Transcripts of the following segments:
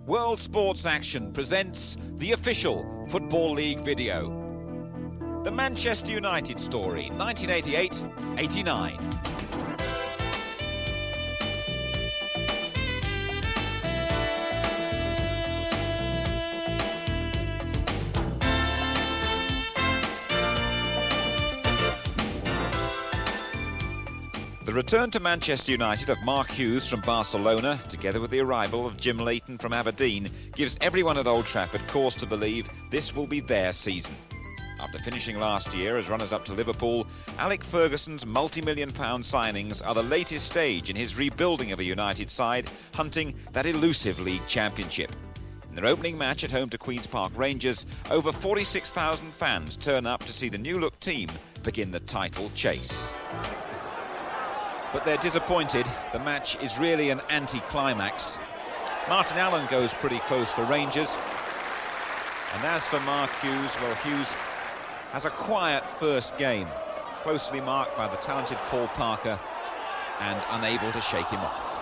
World Sports Action presents the official Football League video. The Manchester United story, 1988-89. The return to Manchester United of Mark Hughes from Barcelona, together with the arrival of Jim Leighton from Aberdeen, gives everyone at Old Trafford cause to believe this will be their season. After finishing last year as runners-up to Liverpool, Alec Ferguson's multi-million-pound signings are the latest stage in his rebuilding of a United side, hunting that elusive league championship. In their opening match at home to Queen's Park Rangers, over 46,000 fans turn up to see the new-look team begin the title chase. But they're disappointed. The match is really an anti-climax. Martin Allen goes pretty close for Rangers. And as for Mark Hughes, well, Hughes has a quiet first game, closely marked by the talented Paul Parker and unable to shake him off.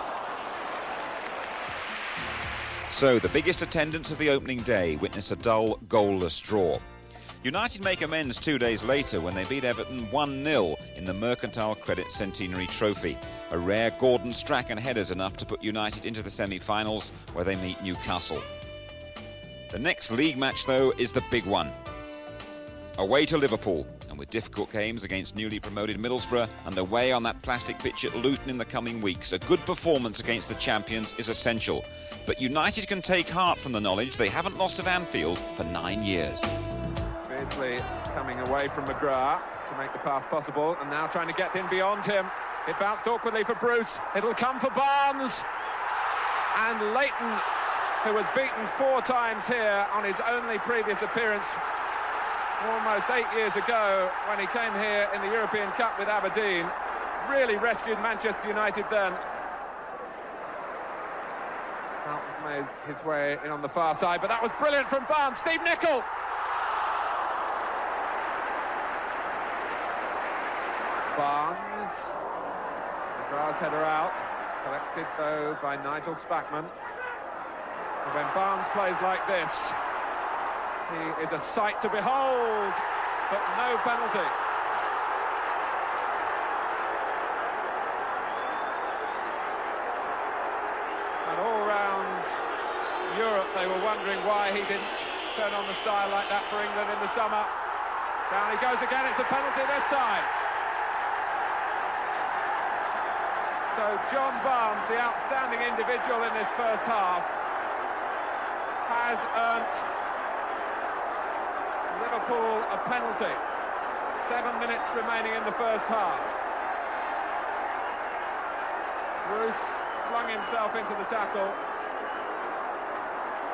So, the biggest attendance of the opening day witness a dull, goalless draw. United make amends 2 days later when they beat Everton 1-0 in the Mercantile Credit Centenary Trophy. A rare Gordon Strachan header's enough to put United into the semi-finals where they meet Newcastle. The next league match, though, is the big one. Away to Liverpool, and with difficult games against newly promoted Middlesbrough and away on that plastic pitch at Luton in the coming weeks, a good performance against the champions is essential. But United can take heart from the knowledge they haven't lost at Anfield for 9 years. Beardsley coming away from McGrath to make the pass possible, and now trying to get in beyond him. It bounced awkwardly for Bruce. It'll come for Barnes. And Leighton, who was beaten 4 times here on his only previous appearance almost 8 years ago when he came here in the European Cup with Aberdeen, really rescued Manchester United then. Fountains made his way in on the far side, but that was brilliant from Barnes. Steve Nicol! Barnes, McGrath's header out, collected though by Nigel Spackman. And when Barnes plays like this, he is a sight to behold, but no penalty. And all round Europe they were wondering why he didn't turn on the style like that for England in the summer. Down he goes again, it's a penalty this time. So John Barnes, the outstanding individual in this first half, has earned Liverpool a penalty. 7 minutes remaining in the first half. Bruce flung himself into the tackle.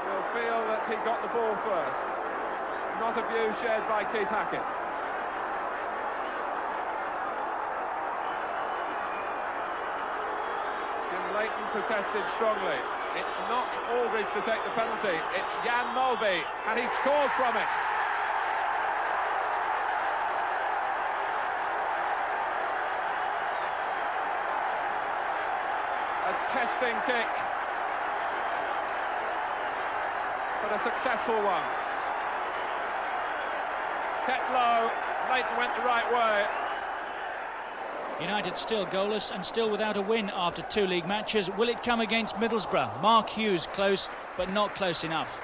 Will feel that he got the ball first. It's not a view shared by Keith Hackett. Leighton protested strongly. It's not Aldridge to take the penalty, it's Jan Mulby, and he scores from it. A testing kick, but a successful one. Kept low, Leighton went the right way. United still goalless and still without a win after 2 league matches. Will it come against Middlesbrough? Mark Hughes close, but not close enough.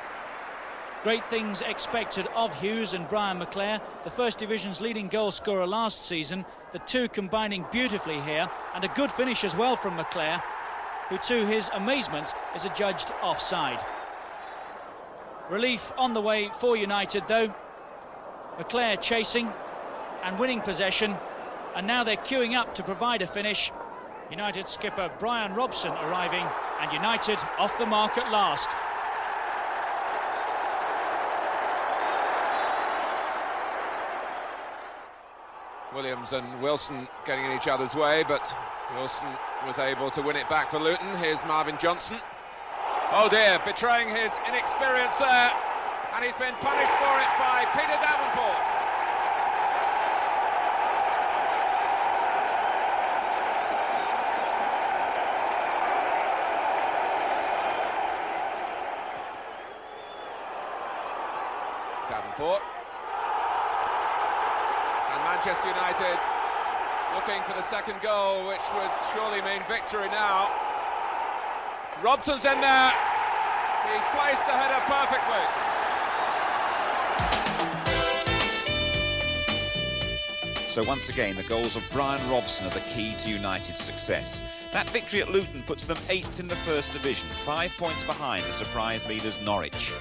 Great things expected of Hughes and Brian McClair, the First Division's leading goal scorer last season. The two combining beautifully here, and a good finish as well from McClair, who to his amazement is adjudged offside. Relief on the way for United though. McClair chasing and winning possession. And now they're queuing up to provide a finish. United skipper Brian Robson arriving, and United off the mark at last. Williams and Wilson getting in each other's way, but Wilson was able to win it back for Luton. Here's Marvin Johnson. Oh dear, betraying his inexperience there, and he's been punished for it by Peter Davenport. Davenport. And Manchester United looking for the second goal, which would surely mean victory now. Robson's in there. He placed the header perfectly. So once again, the goals of Brian Robson are the key to United's success. That victory at Luton puts them 8th in the First Division, 5 points behind the surprise leaders Norwich.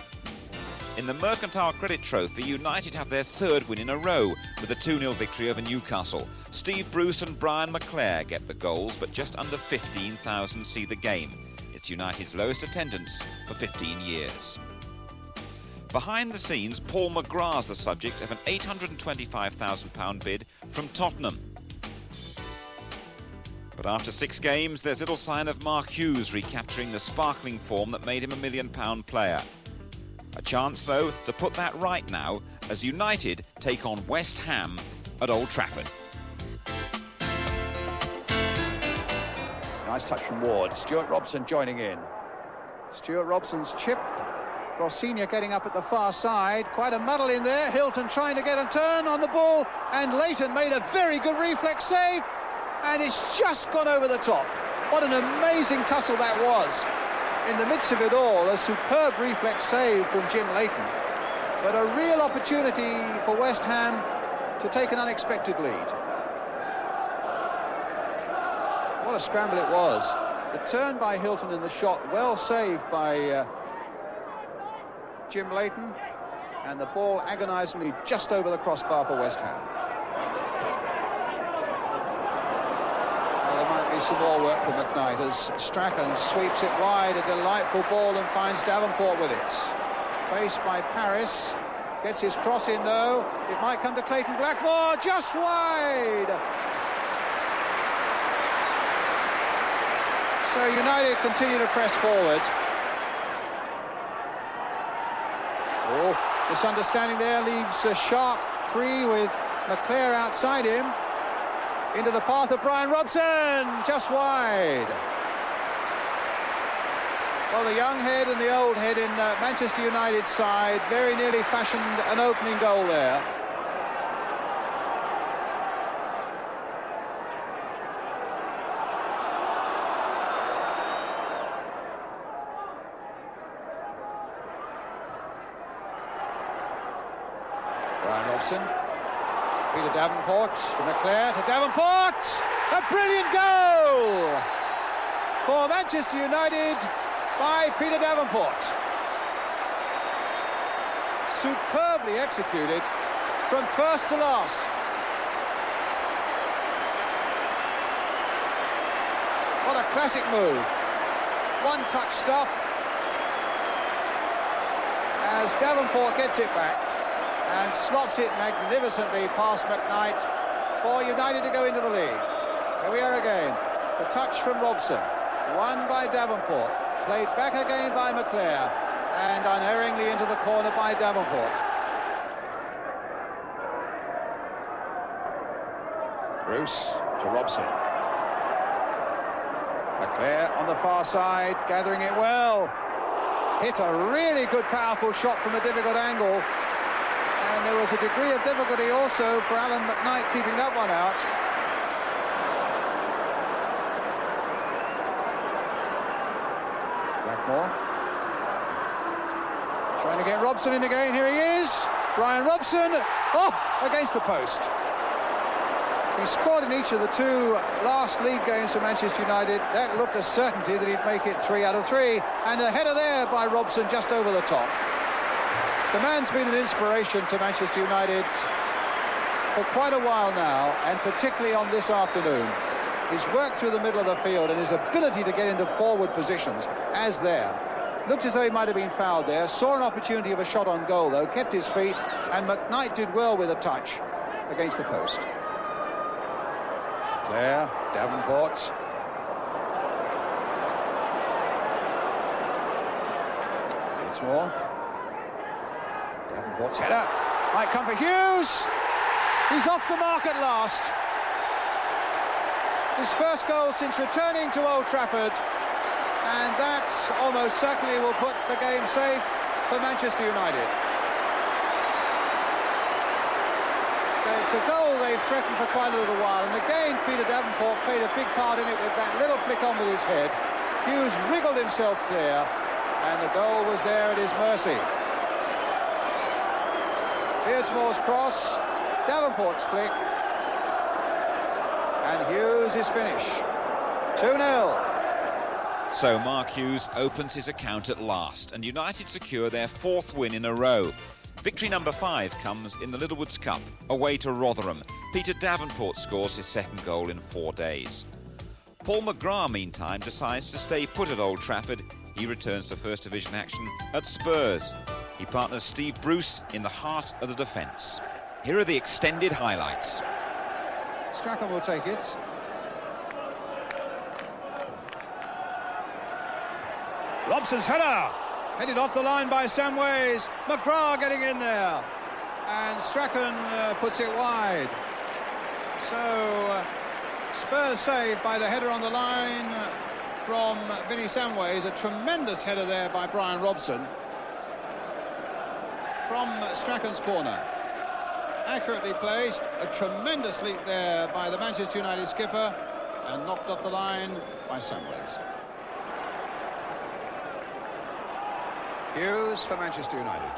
In the Mercantile Credit Trophy, United have their 3rd win in a row with a 2-0 victory over Newcastle. Steve Bruce and Brian McClare get the goals, but just under 15,000 see the game. It's United's lowest attendance for 15 years. Behind the scenes, Paul McGrath's the subject of an £825,000 bid from Tottenham. But after 6 games, there's little sign of Mark Hughes recapturing the sparkling form that made him a £1 million player. A chance, though, to put that right now as United take on West Ham at Old Trafford. Nice touch from Ward. Stuart Robson joining in. Stuart Robson's chip. Rossignol getting up at the far side. Quite a muddle in there. Hilton trying to get a turn on the ball. And Leighton made a very good reflex save. And it's just gone over the top. What an amazing tussle that was. In the midst of it all, a superb reflex save from Jim Leighton. But a real opportunity for West Ham to take an unexpected lead. What a scramble it was. The turn by Hilton in the shot, well saved by Jim Leighton, and the ball agonisingly just over the crossbar for West Ham. Well, there might be some more work for McKnight as Strachan sweeps it wide, a delightful ball, and finds Davenport with it. Faced by Paris, gets his cross in though. It might come to Clayton Blackmore, just wide. So United continue to press forward. Oh, misunderstanding there leaves Sharp free with McClare outside him. Into the path of Brian Robson, just wide. Well, the young head and the old head in Manchester United's side very nearly fashioned an opening goal there. Brian Robson, Peter Davenport to McClare, to Davenport! A brilliant goal for Manchester United by Peter Davenport. Superbly executed from first to last. What a classic move. One-touch stuff as Davenport gets it back and slots it magnificently past McKnight for United to go into the lead. Here we are again. The touch from Robson, won by Davenport, played back again by McClare, and unerringly into the corner by Davenport. Bruce to Robson. McClare on the far side, gathering it well. Hit a really good, powerful shot from a difficult angle. And there was a degree of difficulty also for Alan McKnight keeping that one out. Blackmore. Trying to get Robson in again. Here he is. Brian Robson. Oh, against the post. He scored in each of the 2 last league games for Manchester United. That looked a certainty that he'd make it 3 out of 3. And a header there by Robson just over the top. The man's been an inspiration to Manchester United for quite a while now, and particularly on this afternoon. His work through the middle of the field and his ability to get into forward positions as there. Looked as though he might have been fouled there. Saw an opportunity of a shot on goal, though. Kept his feet, and McKnight did well with a touch against the post. Clare, Davenport. Once more. Davenport's header might come for Hughes. He's off the mark at last. His first goal since returning to Old Trafford, and that almost certainly will put the game safe for Manchester United. It's a goal they've threatened for quite a little while, and again Peter Davenport played a big part in it with that little flick on with his head. Hughes wriggled himself clear, and the goal was there at his mercy. Beardsmore's cross, Davenport's flick, and Hughes is finished. 2-0. So Mark Hughes opens his account at last, and United secure their 4th win in a row. Victory number 5 comes in the Littlewoods Cup, away to Rotherham. Peter Davenport scores his 2nd goal in 4 days. Paul McGrath, meantime, decides to stay put at Old Trafford. He returns to First Division action at Spurs. He partners Steve Bruce in the heart of the defence. Here are the extended highlights. Strachan will take it. Robson's header, headed off the line by Samways. McGrath getting in there, and Strachan puts it wide. So Spurs saved by the header on the line from Vinnie Samways. A tremendous header there by Brian Robson from Strachan's corner. Accurately placed, a tremendous leap there by the Manchester United skipper, and knocked off the line by Samways. Hughes for Manchester United.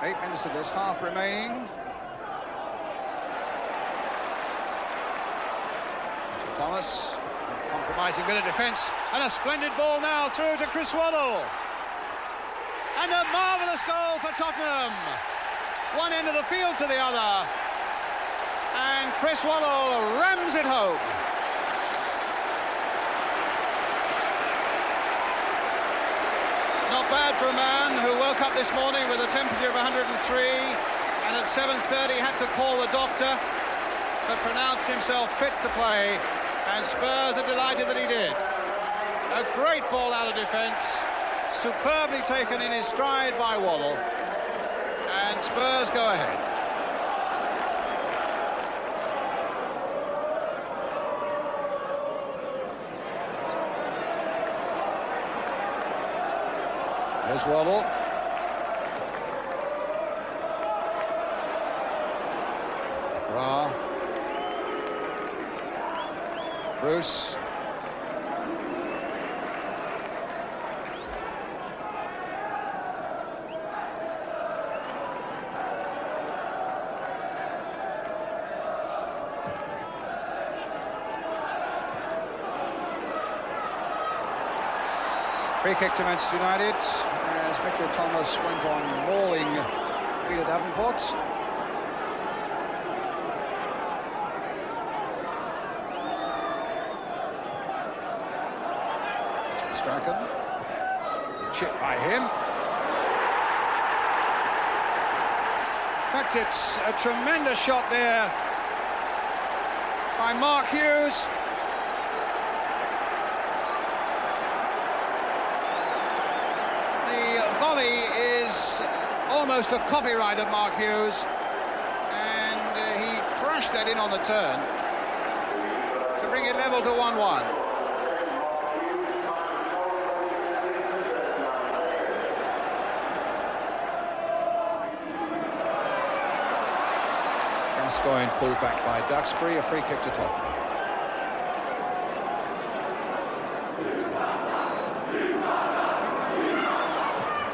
Eight minutes of this half remaining. Mitchell Thomas, compromising bit of defence, and a splendid ball now through to Chris Waddle. And a marvellous goal for Tottenham. One end of the field to the other, and Chris Waddle rams it home. Not bad for a man who woke up this morning with a temperature of 103 and at 7:30 had to call the doctor, but pronounced himself fit to play, and Spurs are delighted that he did. A great ball out of defence, superbly taken in his stride by Waddle, and Spurs go ahead. There's Waddle. McGrath. Bruce. Free kick to Manchester United as Mitchell Thomas went on mauling Peter Davenport. It's Strachan. Chip by him. In fact, it's a tremendous shot there by Mark Hughes. Volley is almost a copyright of Mark Hughes, and he crashed that in on the turn to bring it level to 1-1. Gascoigne pulled back by Duxbury, a free kick to Tottenham.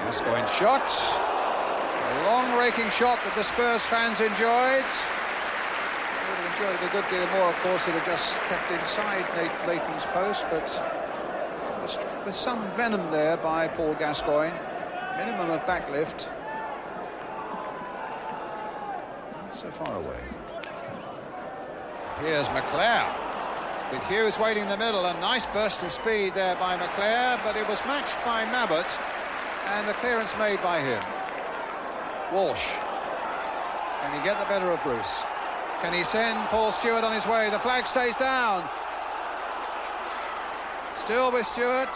Gascoigne shot, a long raking shot that the Spurs fans enjoyed. They would have enjoyed it a good deal more, of course, it had just kept inside Leighton's post, but it was struck with some venom there by Paul Gascoigne. Minimum of backlift. Not so far away. Here's McClare, with Hughes waiting in the middle. A nice burst of speed there by McClare, but it was matched by Mabbott, and the clearance made by him. Walsh. Can he get the better of Bruce? Can he send Paul Stewart on his way? The flag stays down. Still with Stewart.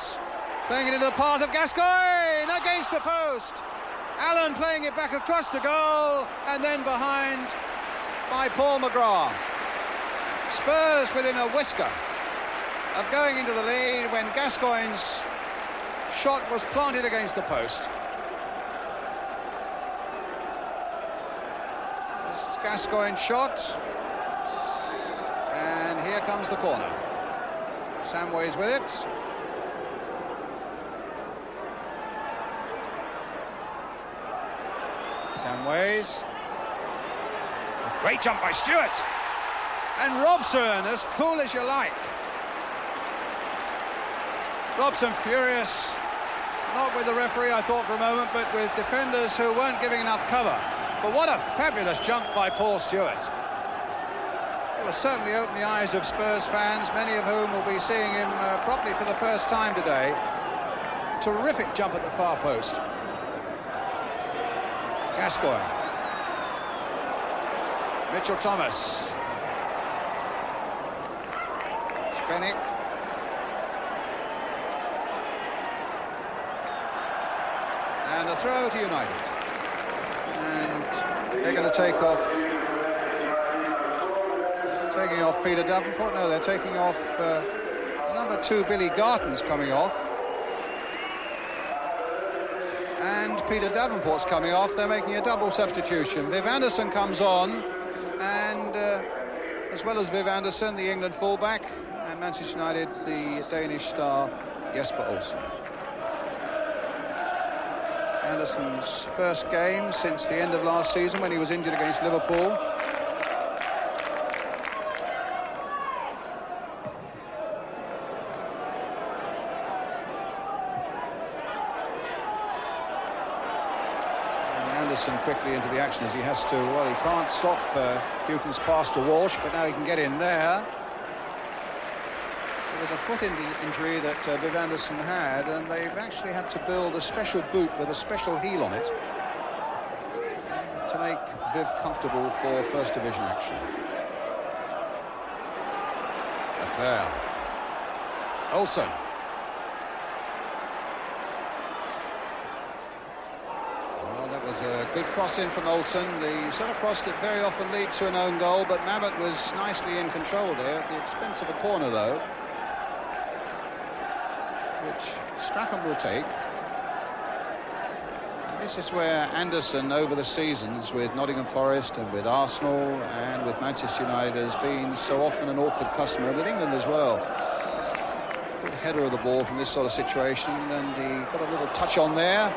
Playing it into the path of Gascoigne against the post. Allen playing it back across the goal, and then behind by Paul McGrath. Spurs within a whisker of going into the lead when Gascoigne's shot was planted against the post. This is Gascoigne's shot. And here comes the corner. Samways with it. Samways. A great jump by Stewart. And Robson, as cool as you like. Robson furious, not with the referee, I thought, for a moment, but with defenders who weren't giving enough cover. But what a fabulous jump by Paul Stewart. It will certainly open the eyes of Spurs fans, many of whom will be seeing him properly for the first time today. Terrific jump at the far post. Gascoigne. Mitchell-Thomas. Fennick. And a throw to United. And they're going to take off. Taking off Peter Davenport. No, they're taking off number 2, Billy Garton's coming off. And Peter Davenport's coming off. They're making a double substitution. Viv Anderson comes on, and as well as Viv Anderson, the England fullback, and Manchester United, the Danish star Jesper Olsen. Anderson's first game since the end of last season when he was injured against Liverpool. Quickly into the action as he has to. Well, he can't stop Hughton's pass to Walsh, but now he can get in there. There was a foot injury that Viv Anderson had, and they've actually had to build a special boot with a special heel on it to make Viv comfortable for First Division action. Leclerc. Olsen. Was a good cross in from Olsen, the sort of cross that very often leads to an own goal, but Mabbott was nicely in control there at the expense of a corner, though, which Strachan will take. This is where Anderson, over the seasons with Nottingham Forest and with Arsenal and with Manchester United, has been so often an awkward customer, with England as well. Good header of the ball from this sort of situation, and he got a little touch on there.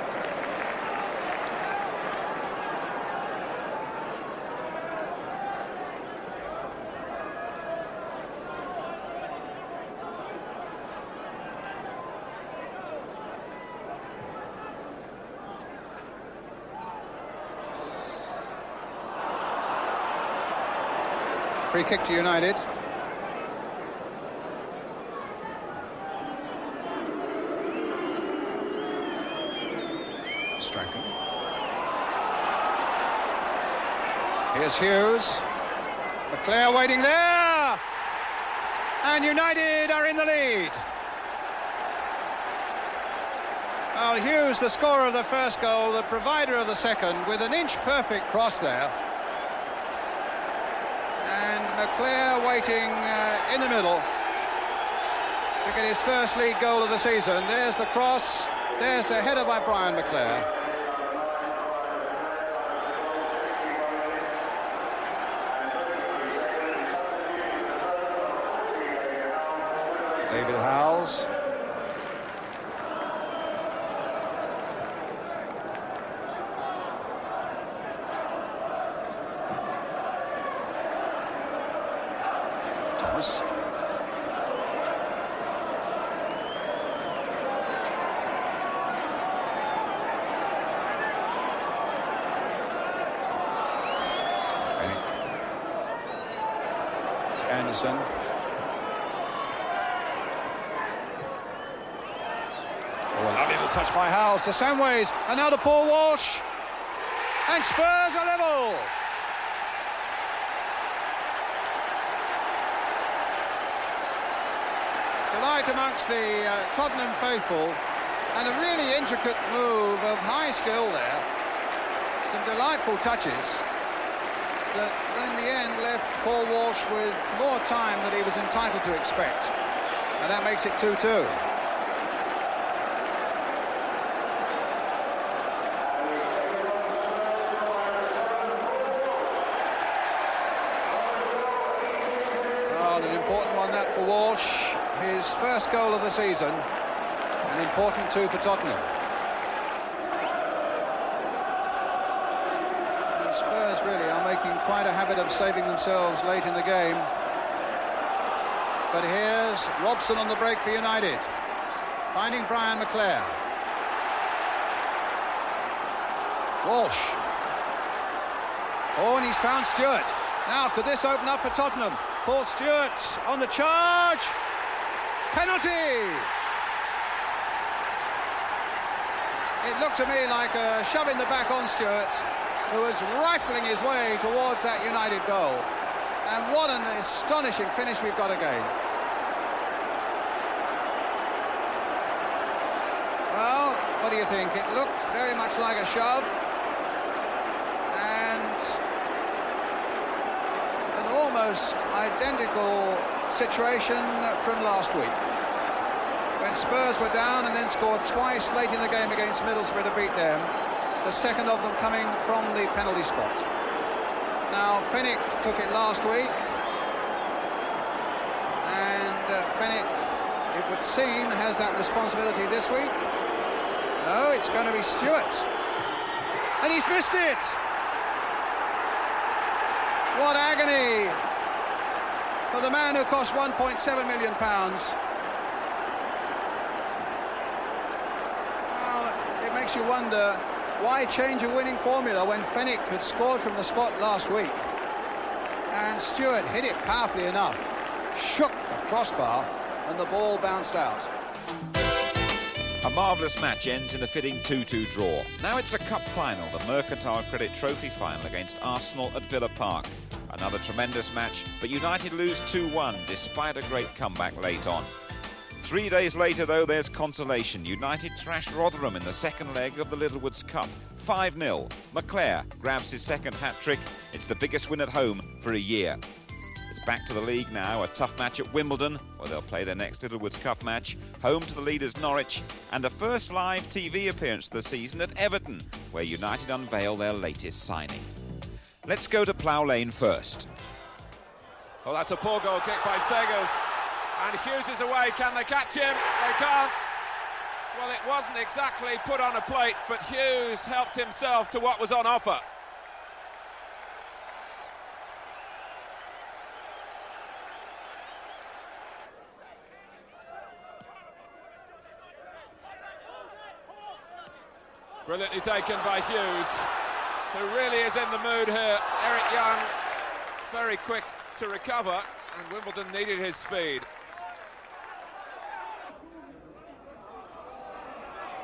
Free kick to United. Strachan. Here's Hughes. Leclerc waiting there. And United are in the lead. Well, Hughes, the scorer of the first goal, the provider of the second, with an inch-perfect cross there. Leclerc waiting in the middle to get his first league goal of the season. There's the cross, there's the header by Brian Leclerc. David Howells. Thomas. Fennick. Anderson. Oh, a lovely little touch by Howells to Samways, and now to Paul Walsh. And Spurs are level. Delight amongst the Tottenham faithful, and a really intricate move of high skill there. Some delightful touches that in the end left Paul Walsh with more time than he was entitled to expect, and that makes it 2-2. for Walsh, his first goal of the season, and important too for Tottenham. And Spurs really are making quite a habit of saving themselves late in the game. But here's Robson on the break for United, finding Brian McClair. Walsh. Oh, and he's found Stewart. Now, could this open up for Tottenham? Paul Stewart on the charge. Penalty! It looked to me like a shove in the back on Stewart, who was rifling his way towards that United goal. And what an astonishing finish we've got again. Well, what do you think? It looked very much like a shove. An almost identical situation from last week, when Spurs were down and then scored twice late in the game against Middlesbrough to beat them, the second of them coming from the penalty spot. Now, Fenwick took it last week, and Fenwick, it would seem, has that responsibility this week. No, it's going to be Stewart, and he's missed it. What agony for the man who cost £1.7 million. Well, it makes you wonder, why change a winning formula when Fenwick had scored from the spot last week? And Stewart hit it powerfully enough, shook the crossbar, and the ball bounced out. A marvellous match ends in a fitting 2-2 draw. Now it's a cup final, the Mercantile Credit Trophy final against Arsenal at Villa Park. Another tremendous match, but United lose 2-1 despite a great comeback late on. 3 days later, though, there's consolation. United thrashed Rotherham in the second leg of the Littlewoods Cup, 5-0. McClair grabs his second hat-trick. It's the biggest win at home for a year. It's back to the league now, a tough match at Wimbledon, where they'll play their next Littlewoods Cup match, home to the leaders Norwich, and a first live TV appearance of the season at Everton, where United unveil their latest signing. Let's go to Plough Lane first. Well, that's a poor goal kick by Segers. And Hughes is away. Can they catch him? They can't. Well, it wasn't exactly put on a plate, but Hughes helped himself to what was on offer. Brilliantly taken by Hughes, who really is in the mood here. Eric Young, very quick to recover, and Wimbledon needed his speed.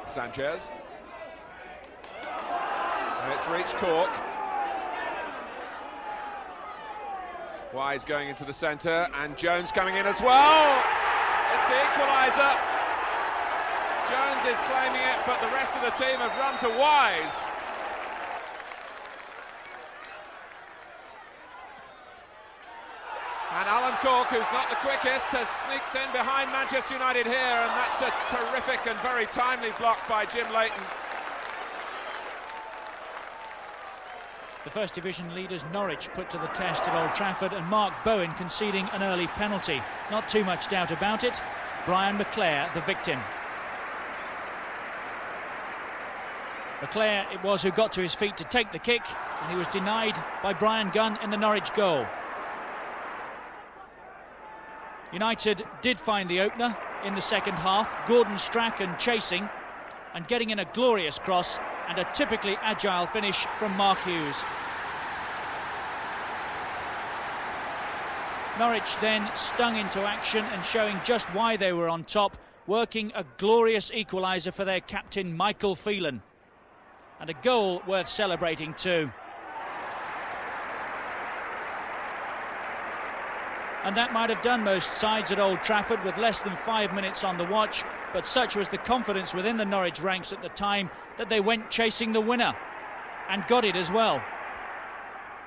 Sanchez. And it's reached Cork. Wise going into the centre, and Jones coming in as well. It's the equaliser. Jones is claiming it, but the rest of the team have run to Wise. And Alan Cork, who's not the quickest, has sneaked in behind Manchester United here, and that's a terrific and very timely block by Jim Leighton. The First Division leaders Norwich put to the test at Old Trafford, and Mark Bowen conceding an early penalty. Not too much doubt about it. Brian McClair, the victim. McClair it was who got to his feet to take the kick, and he was denied by Brian Gunn in the Norwich goal. United did find the opener in the second half. Gordon Strachan chasing and getting in a glorious cross, and a typically agile finish from Mark Hughes. Norwich then stung into action and showing just why they were on top, working a glorious equaliser for their captain Michael Phelan. And a goal worth celebrating too. And that might have done most sides at Old Trafford with less than 5 minutes on the watch, but such was the confidence within the Norwich ranks at the time that they went chasing the winner, and got it as well.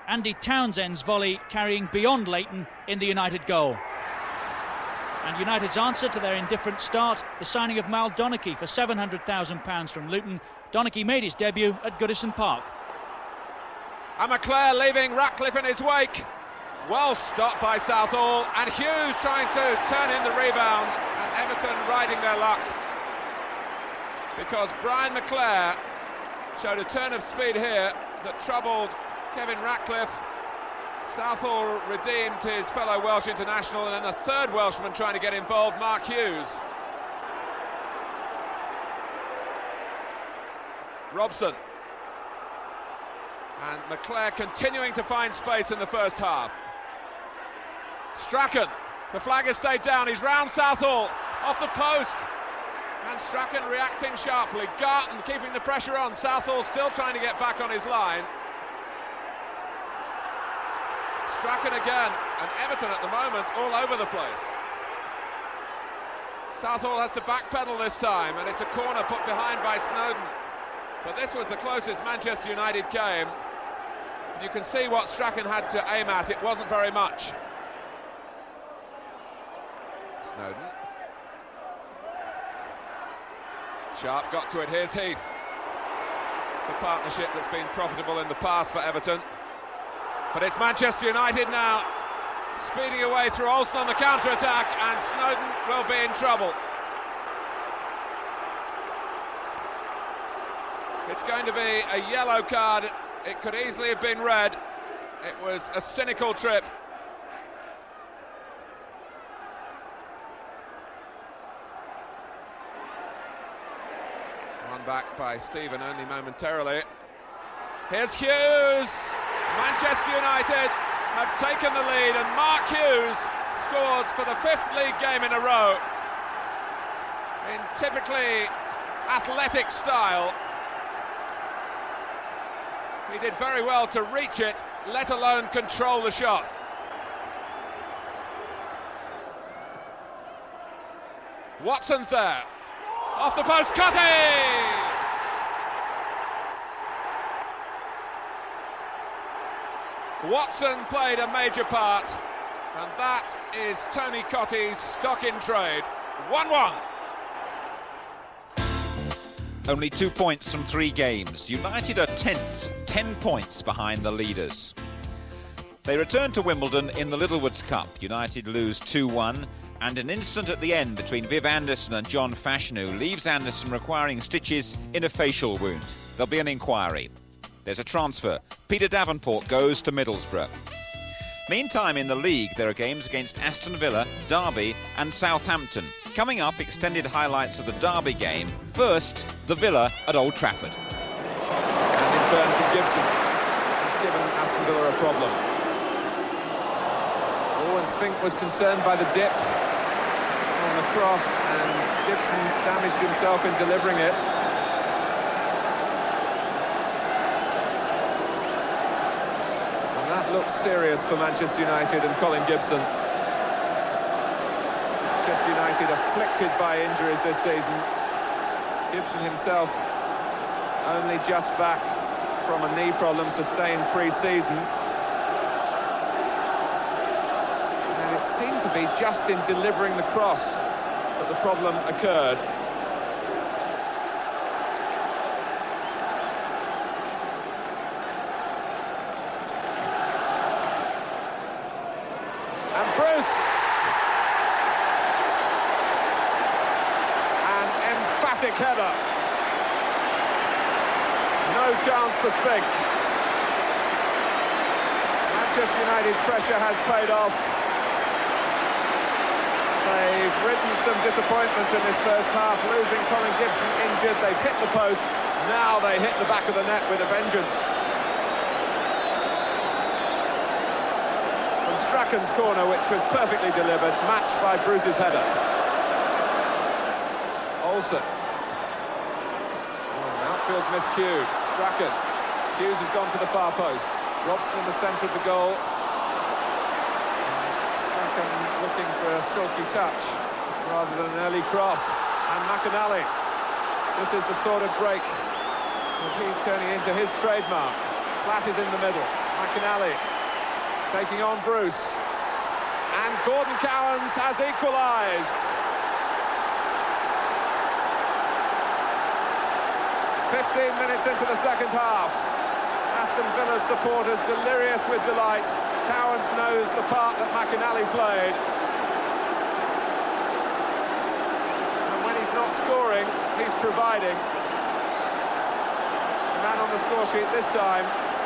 Andy Townsend's volley carrying beyond Leighton in the United goal. And United's answer to their indifferent start, the signing of Mal Donachie for £700,000 from Luton. Donachie made his debut at Goodison Park. And McClair leaving Ratcliffe in his wake. Well stopped by Southall, and Hughes trying to turn in the rebound, and Everton riding their luck. Because Brian McClare showed a turn of speed here that troubled Kevin Ratcliffe. Southall redeemed his fellow Welsh international, and then the third Welshman trying to get involved, Mark Hughes. Robson. And McClare continuing to find space in the first half. Strachan, the flag has stayed down, he's round Southall, off the post. And Strachan reacting sharply. Garton keeping the pressure on. Southall still trying to get back on his line. Strachan again, and Everton at the moment all over the place. Southall has to backpedal this time, and it's a corner put behind by Snowden. But this was the closest Manchester United came. You can see what Strachan had to aim at. It wasn't very much. Snowden. Sharp got to it, here's Heath. It's a partnership that's been profitable in the past for Everton. But it's Manchester United now, speeding away through Olsen on the counter-attack, and Snowden will be in trouble. It's going to be a yellow card. It could easily have been red. It was a cynical trip. One back by Stephen only momentarily. Here's Hughes. Manchester United have taken the lead, and Mark Hughes scores for the 5th league game in a row. In typically athletic style. He did very well to reach it, let alone control the shot. Watson's there. Off the post, Cotty! Watson played a major part, and that is Tony Cotty's stock in trade. 1-1. Only 2 points from 3 games. United are 10th, 10 points behind the leaders. They return to Wimbledon in the Littlewoods Cup. United lose 2-1, and an instant at the end between Viv Anderson and John Fashanu leaves Anderson requiring stitches in a facial wound. There'll be an inquiry. There's a transfer. Peter Davenport goes to Middlesbrough. Meantime, in the league, there are games against Aston Villa, Derby and Southampton. Coming up, extended highlights of the Derby game. First, the Villa at Old Trafford. And in turn from Gibson. It's given Aston Villa a problem. Oh, and Spink was concerned by the dip on the cross, and Gibson damaged himself in delivering it. And that looks serious for Manchester United and Colin Gibson. Manchester United afflicted by injuries this season. Gibson himself only just back from a knee problem sustained pre-season. And it seemed to be just in delivering the cross that the problem occurred. And Bruce! Emphatic header. No chance for Spink. Manchester United's pressure has paid off. They've ridden some disappointments in this first half, losing Colin Gibson injured. They've hit the post. Now they hit the back of the net with a vengeance. From Strachan's corner, which was perfectly delivered, matched by Bruce's header. Olsen. Outfield's miscued. Strachan. Hughes has gone to the far post. Robson in the centre of the goal. Strachan looking for a silky touch rather than an early cross. And McAnally. This is the sort of break that he's turning into his trademark. Platt is in the middle. McAnally taking on Bruce. And Gordon Cowans has equalised. 15 minutes into the second half. Aston Villa Saunders supporters delirious with delight. Cowans knows the part that McInally played. And when he's not scoring, he's providing. The man on the score sheet this time,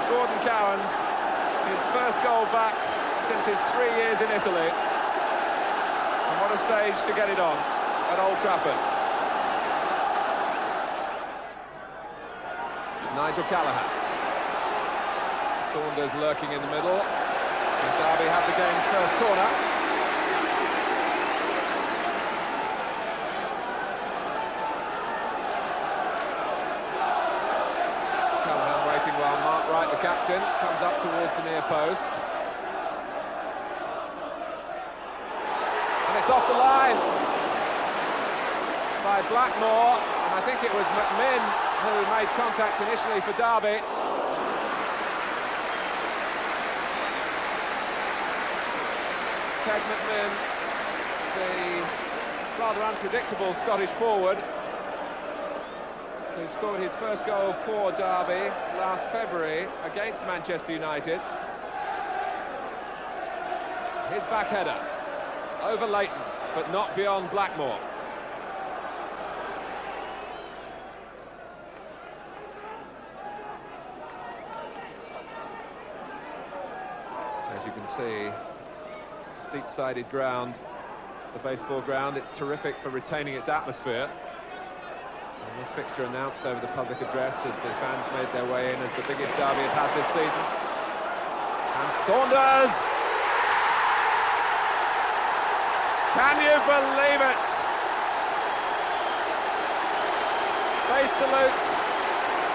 Gordon Cowans, his first goal back since his 3 years in Italy. And what a stage to get it on at Old Trafford. Nigel Callaghan. Saunders lurking in the middle. And Derby have the game's first corner. Callaghan waiting while Mark Wright, the captain, comes up towards the near post. And it's off the line by Blackmore. And I think it was McMinn who made contact initially for Derby. Ted McMinn, the rather unpredictable Scottish forward, who scored his first goal for Derby last February against Manchester United. His back header over Leighton, but not beyond Blackmore. As you can see, steep-sided ground, the baseball ground. It's terrific for retaining its atmosphere. And this fixture announced over the public address as the fans made their way in as the biggest derby it had this season. And Saunders! Can you believe it? They salute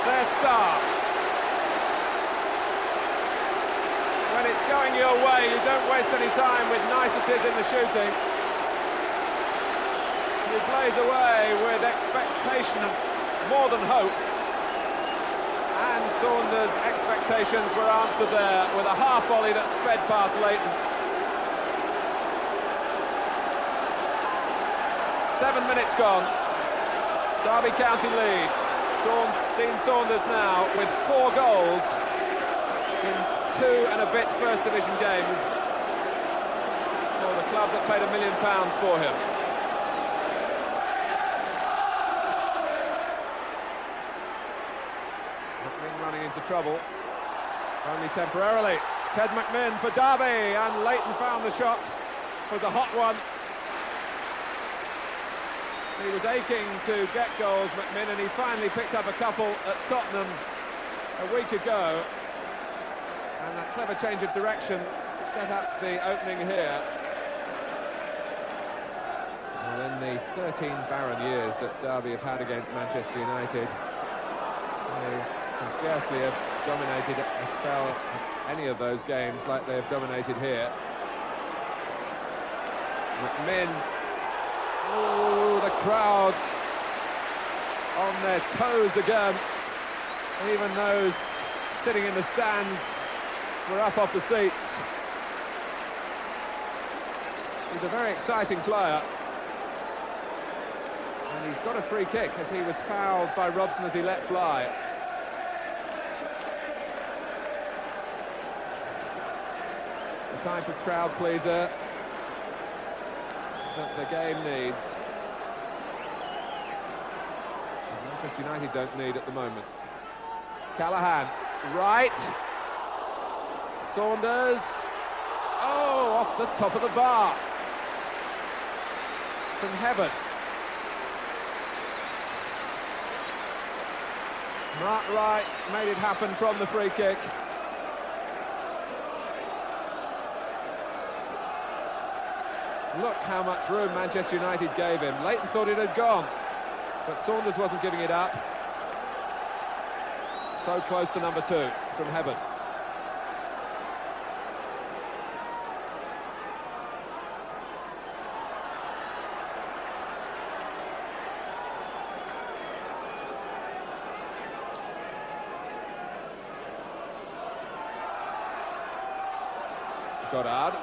their star. When it's going your way, you don't waste any time with niceties in the shooting. You blaze away with expectation more than hope. And Saunders' expectations were answered there with a half volley that sped past Leighton. 7 minutes gone. Derby County lead. Dean Saunders now with 4 goals in 2 and a bit First Division games for the club that paid £1 million for him. McMinn running into trouble, only temporarily. Ted McMinn for Derby, and Leighton found the shot. It was a hot one. He was aching to get goals, McMinn, and he finally picked up a couple at Tottenham a week ago. And a clever change of direction set up the opening here. Well, in the 13 barren years that Derby have had against Manchester United, they can scarcely have dominated a spell of any of those games like they have dominated here. McMinn. Oh, the crowd on their toes again. Even those sitting in the stands were up off the seats. He's a very exciting player. And he's got a free kick as he was fouled by Robson as he let fly. The type of crowd pleaser that the game needs. And Manchester United don't need at the moment. Callaghan, right. Saunders. Oh, off the top of the bar. From heaven. Mark Wright made it happen from the free kick. Look how much room Manchester United gave him. Leighton thought it had gone, but Saunders wasn't giving it up. So close to number 2 from heaven. Goddard.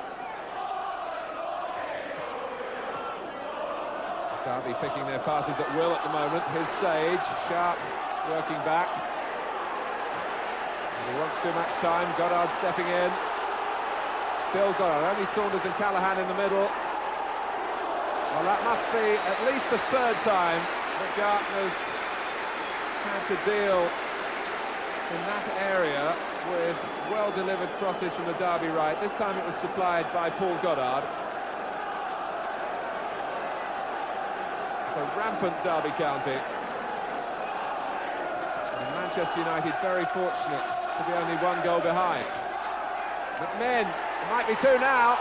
Derby picking their passes at will at the moment. Here's Sage, sharp, working back. He wants too much time. Goddard stepping in. Still Goddard. Only Saunders and Callahan in the middle. Well, that must be at least the third time that Gartner's had to deal in that area with well-delivered crosses from the Derby right. This time it was supplied by Paul Goddard. It's a rampant Derby county. And Manchester United very fortunate to be only one goal behind. McMinn, it might be two now.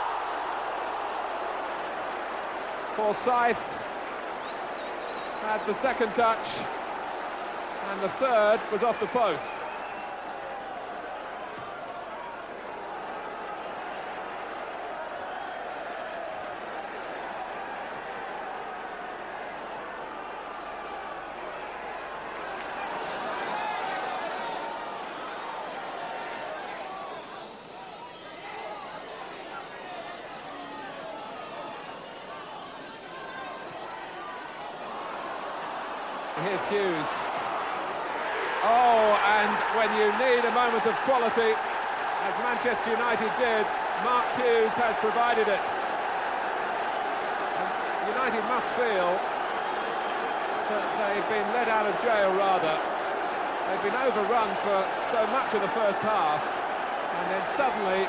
Forsyth had the second touch, and the third was off the post. Here's Hughes. Oh, and when you need a moment of quality, as Manchester United did, Mark Hughes has provided it. And United must feel that they've been let out of jail, rather. They've been overrun for so much of the first half, and then suddenly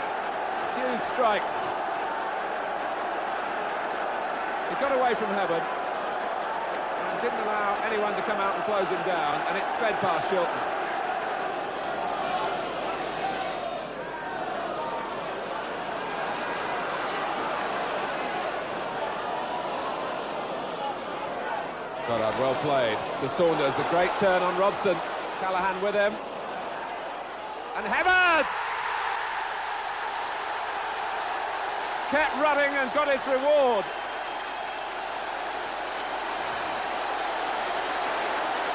Hughes strikes. He got away from Hubbard. Didn't allow anyone to come out and close him down, and it sped past Shilton. Goddard, well played to Saunders. A great turn on Robson. Callahan with him. And Hubbard! Kept running and got his reward.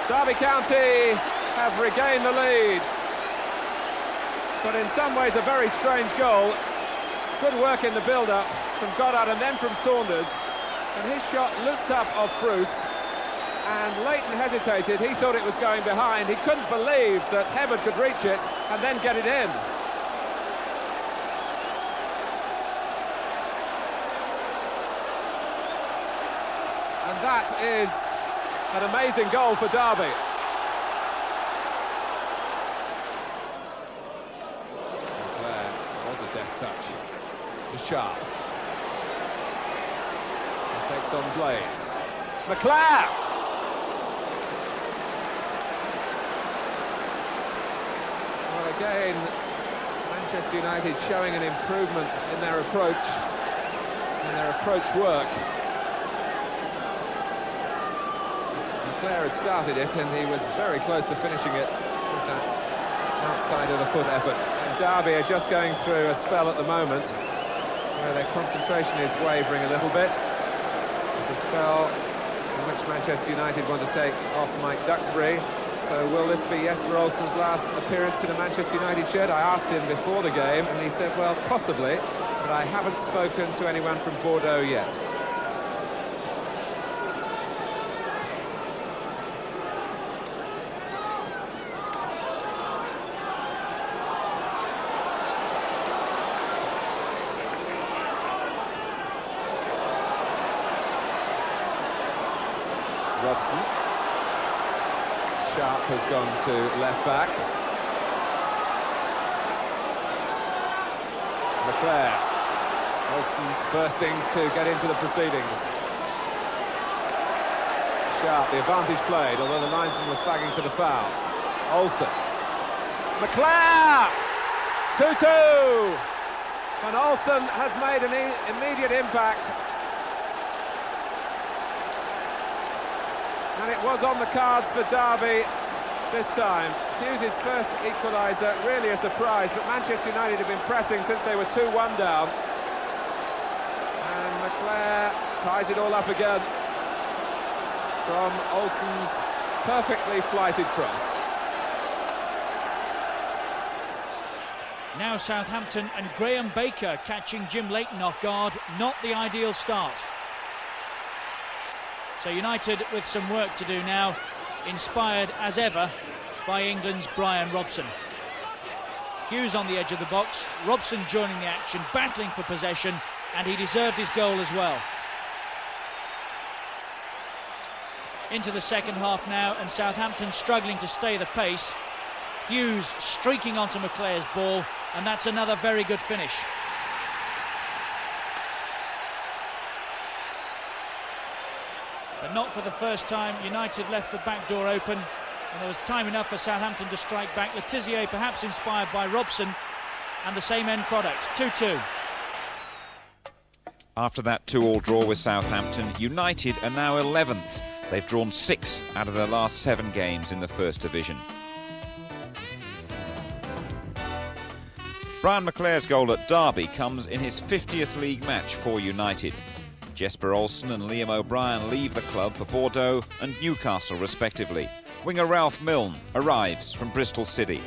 Derby County have regained the lead, but in some ways a very strange goal. Good work in the build-up from Goddard and then from Saunders, and his shot looped up off Bruce, and Leighton hesitated. He thought it was going behind. He couldn't believe that Hubbard could reach it and then get it in. And that is an amazing goal for Derby. There was a deft touch to Sharp. He takes on Blades. McLeod! Well, again, Manchester United showing an improvement in their approach work. Clare had started it, and he was very close to finishing it with that outside of the foot effort. And Derby are just going through a spell at the moment where their concentration is wavering a little bit. It's a spell in which Manchester United want to take off Mike Duxbury. So will this be Jesper Olsen's last appearance in a Manchester United shirt? I asked him before the game, and he said, well, possibly, but I haven't spoken to anyone from Bordeaux yet. Robson. Sharp has gone to left back. Leclerc. Olsen bursting to get into the proceedings. Sharp, the advantage played, although the linesman was flagging for the foul. Olsen. Leclerc! 2-2! And Olsen has made an immediate impact. And it was on the cards for Derby this time. Hughes' first equaliser, really a surprise, but Manchester United have been pressing since they were 2-1 down. And Leclerc ties it all up again from Olsen's perfectly flighted cross. Now Southampton and Graham Baker catching Jim Leighton off guard. Not the ideal start. So United with some work to do now, inspired as ever by England's Brian Robson. Hughes on the edge of the box, Robson joining the action, battling for possession, and he deserved his goal as well. Into the second half now, and Southampton struggling to stay the pace. Hughes streaking onto McClare's ball, and that's another very good finish. But not for the first time. United left the back door open, and there was time enough for Southampton to strike back. Letizia perhaps inspired by Robson, and the same end product, 2-2. After that 2-2 draw with Southampton, United are now 11th. They've drawn 6 out of their last 7 games in the First Division. Brian McClare's goal at Derby comes in his 50th league match for United. Jesper Olsen and Liam O'Brien leave the club for Bordeaux and Newcastle respectively. Winger Ralph Milne arrives from Bristol City.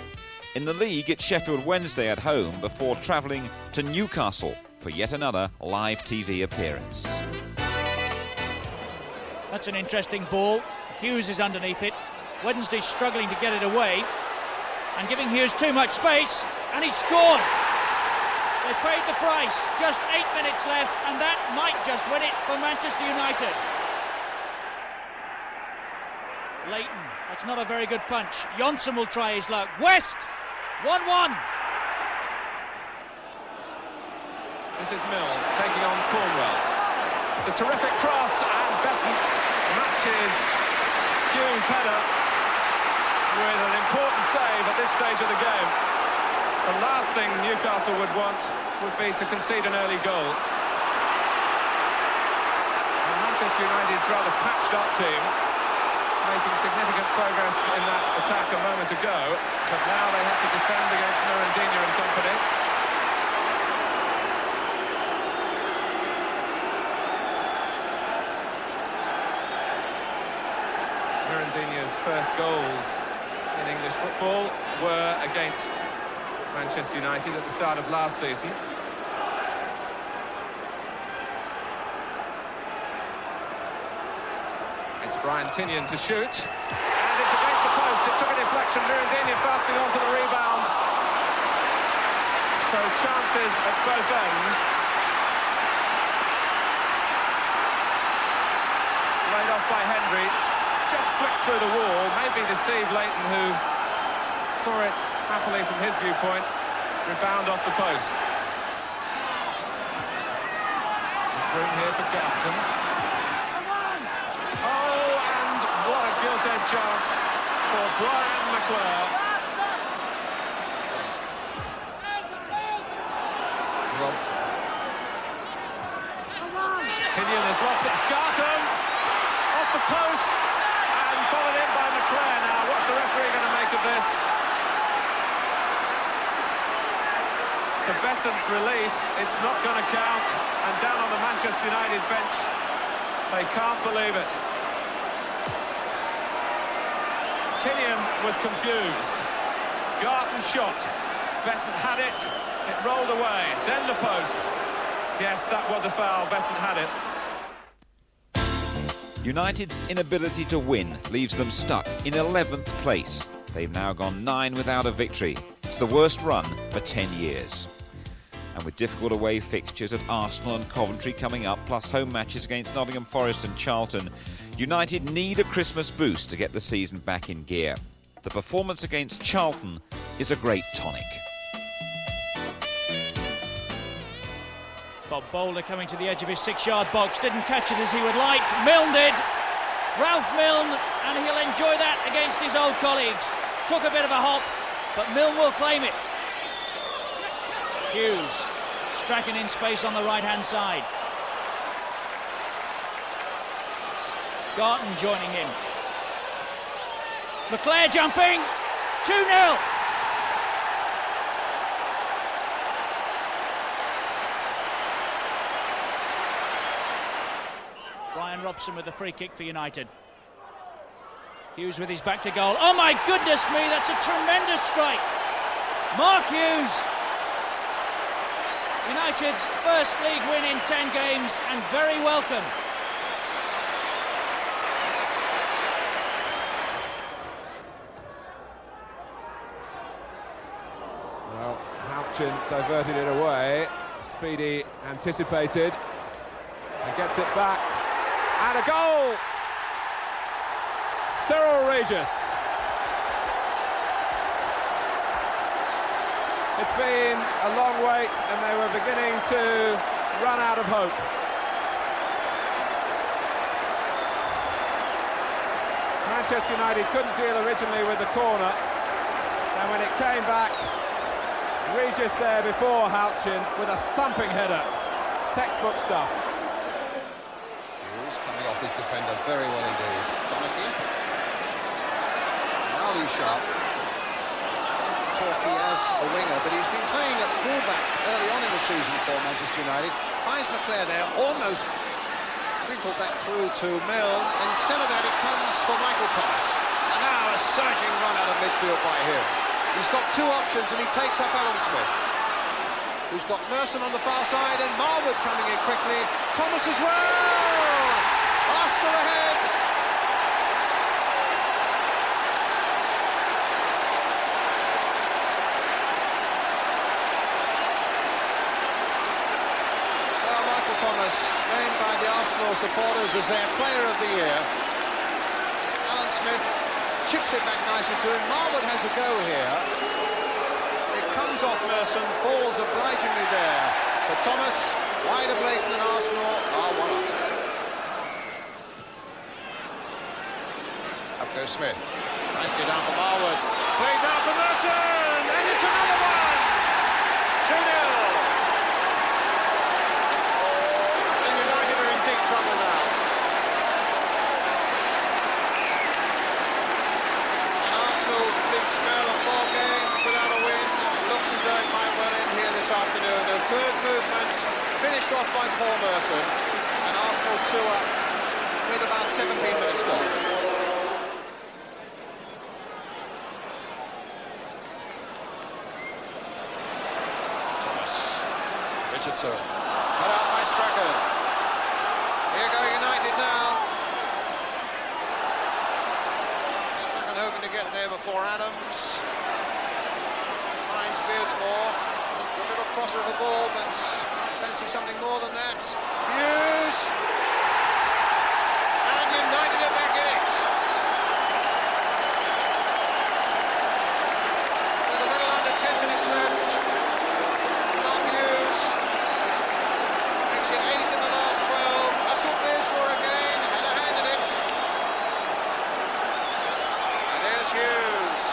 In the league, it's Sheffield Wednesday at home before travelling to Newcastle for yet another live TV appearance. That's an interesting ball. Hughes is underneath it. Wednesday struggling to get it away and giving Hughes too much space, and he scored. They paid the price. Just 8 minutes left, and that might just win it for Manchester United. Leighton, that's not a very good punch. Johnson will try his luck. West, 1-1. This is Milne taking on Cornwell. It's a terrific cross, and Besant matches Hughes' header with an important save at this stage of the game. The last thing Newcastle would want would be to concede an early goal. And Manchester United's rather patched up team, making significant progress in that attack a moment ago, but now they have to defend against Mirandinha and company. Mirandinha's first goals in English football were against Manchester United at the start of last season. It's Brian Tinnion to shoot, and it's against the post. It took a deflection. Mirandinha fastening onto the rebound. So chances at both ends. Laid off by Hendry. Just flicked through the wall, maybe deceived Leighton, who saw it happily from his viewpoint. Rebound off the post. There's room here for Garton. Oh, and what a gilt-edged chance for Brian McClare. Robson. Tinnion has lost, but it's Garton off the post. Followed in by McClare now. What's the referee going to make of this? To Besant's relief, it's not going to count. And down on the Manchester United bench, they can't believe it. Tinnion was confused. Garton shot. Besant had it. It rolled away. Then the post. Yes, that was a foul. Besant had it. United's inability to win leaves them stuck in 11th place. They've now gone 9 without a victory. It's the worst run for 10 years. And with difficult away fixtures at Arsenal and Coventry coming up, plus home matches against Nottingham Forest and Charlton, United need a Christmas boost to get the season back in gear. The performance against Charlton is a great tonic. Bob Bowler coming to the edge of his 6-yard box, didn't catch it as he would like. Milne did. Ralph Milne, and he'll enjoy that against his old colleagues. Took a bit of a hop, but Milne will claim it. Hughes, Strachan in space on the right-hand side. Garton joining him. McClare jumping. 2-0. Brian Robson with the free kick for United. Hughes with his back to goal. Oh my goodness me, that's a tremendous strike. Mark Hughes. United's first league win in 10 games, and very welcome. Well, Houchin diverted it away. Speedy anticipated. And gets it back. And a goal! Cyril Regis. It's been a long wait, and they were beginning to run out of hope. Manchester United couldn't deal originally with the corner, and when it came back, Regis there before Houchin with a thumping header. Textbook stuff. He's coming off his defender very well indeed. Bagi. Now he's sharp. Talky as a winger, but he's been playing at fullback early on in the season for Manchester United. Finds Leclerc there, almost wrinkled that through to Milne. Instead of that, it comes for Michael Thomas. And now a surging run out of midfield by him. He's got two options, and he takes up Alan Smith, who's got Merson on the far side, and Marwood coming in quickly. Thomas as well! Arsenal ahead! Well, Michael Thomas, named by the Arsenal supporters as their player of the year. Alan Smith chips it back nicely to him. Marwood has a go here. It comes off Merson, falls obligingly there. But Thomas, wide of Leighton and Arsenal are one up. Up goes Smith. Nicely down for Marwood. Played down for Merson, and it's another one! 2-0. And United are in deep trouble now. Big spell of 4 games without a win. Looks as though it might well end here this afternoon. A good movement, finished off by Paul Merson, and Arsenal 2 up with about 17 minutes gone. Thomas, Richardson, cut out by Strachan. Here go United now. Hoping to get there before Adams. Finds Beardsmore. Good little crosser of a ball, but I fancy something more than that. Hughes! And United are back in it. With a little under 10 minutes left. Mark Hughes makes it 8 in the last 12. Russell Beardsmore again, had a hand in it. Hughes,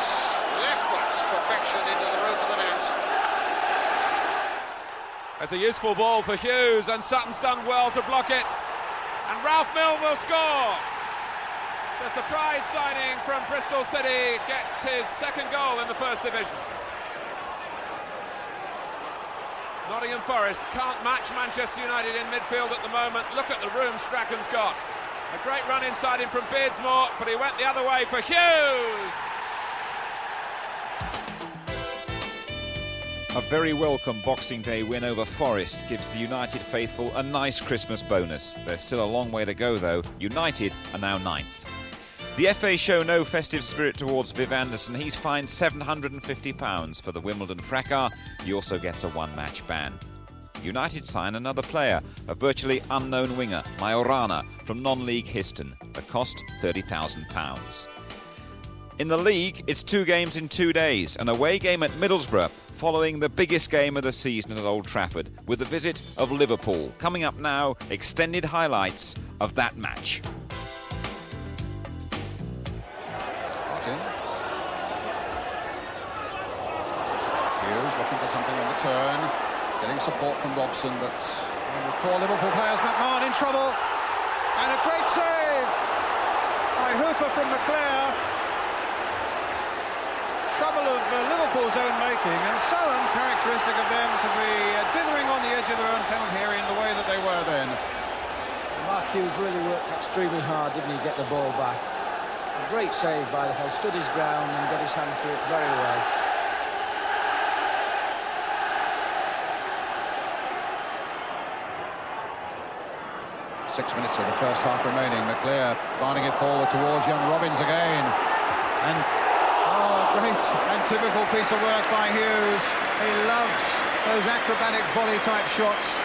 left foot, perfection into the roof of the net. That's a useful ball for Hughes, and Sutton's done well to block it. And Ralph Milne will score. The surprise signing from Bristol City gets his second goal in the First Division. Nottingham Forest can't match Manchester United in midfield at the moment. Look at the room Strachan's got. A great run inside him from Beardsmore, but he went the other way for Hughes! A very welcome Boxing Day win over Forest gives the United faithful a nice Christmas bonus. There's still a long way to go though. United are now 9th. The FA show no festive spirit towards Viv Anderson. He's fined £750 for the Wimbledon fracas. He also gets a one-match ban. United sign another player, a virtually unknown winger, Majorana, from non-league Histon. The cost £30,000. In the league, it's 2 games in 2 days, an away game at Middlesbrough, following the biggest game of the season at Old Trafford, with the visit of Liverpool. Coming up now, extended highlights of that match. Martin. Hughes looking for something on the turn. Getting support from Robson, but 4 Liverpool players, McMahon in trouble, and a great save by Hooper from Leclerc. Trouble of Liverpool's own making, and so uncharacteristic of them to be dithering on the edge of their own penalty area in the way that they were then. Mark Hughes really worked extremely hard, didn't he, get the ball back. A great save by the head, stood his ground and got his hand to it very well. 6 minutes of the first half remaining. Leclerc finding it forward towards young Robbins again. And Great and typical piece of work by Hughes. He loves those acrobatic volley-type shots.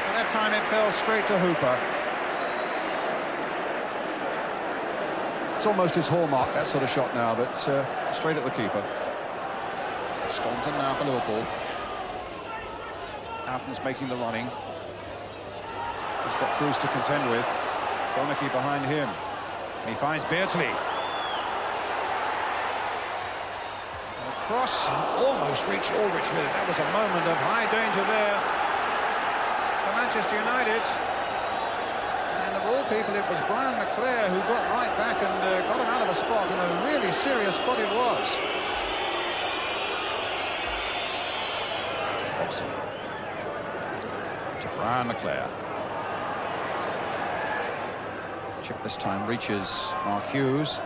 And that time it fell straight to Hooper. It's almost his hallmark, that sort of shot now, but straight at the keeper. Staunton now for Liverpool. Houghton's making the running. He's got Bruce to contend with. Donachie behind him. He finds Beardsley. Cross almost reached Aldrich with it. That was a moment of high danger there for Manchester United. And of all people, it was Brian McClair who got right back and got him out of a spot, and a really serious spot it was. Robson to Brian McClair. Chip this time reaches Mark Hughes.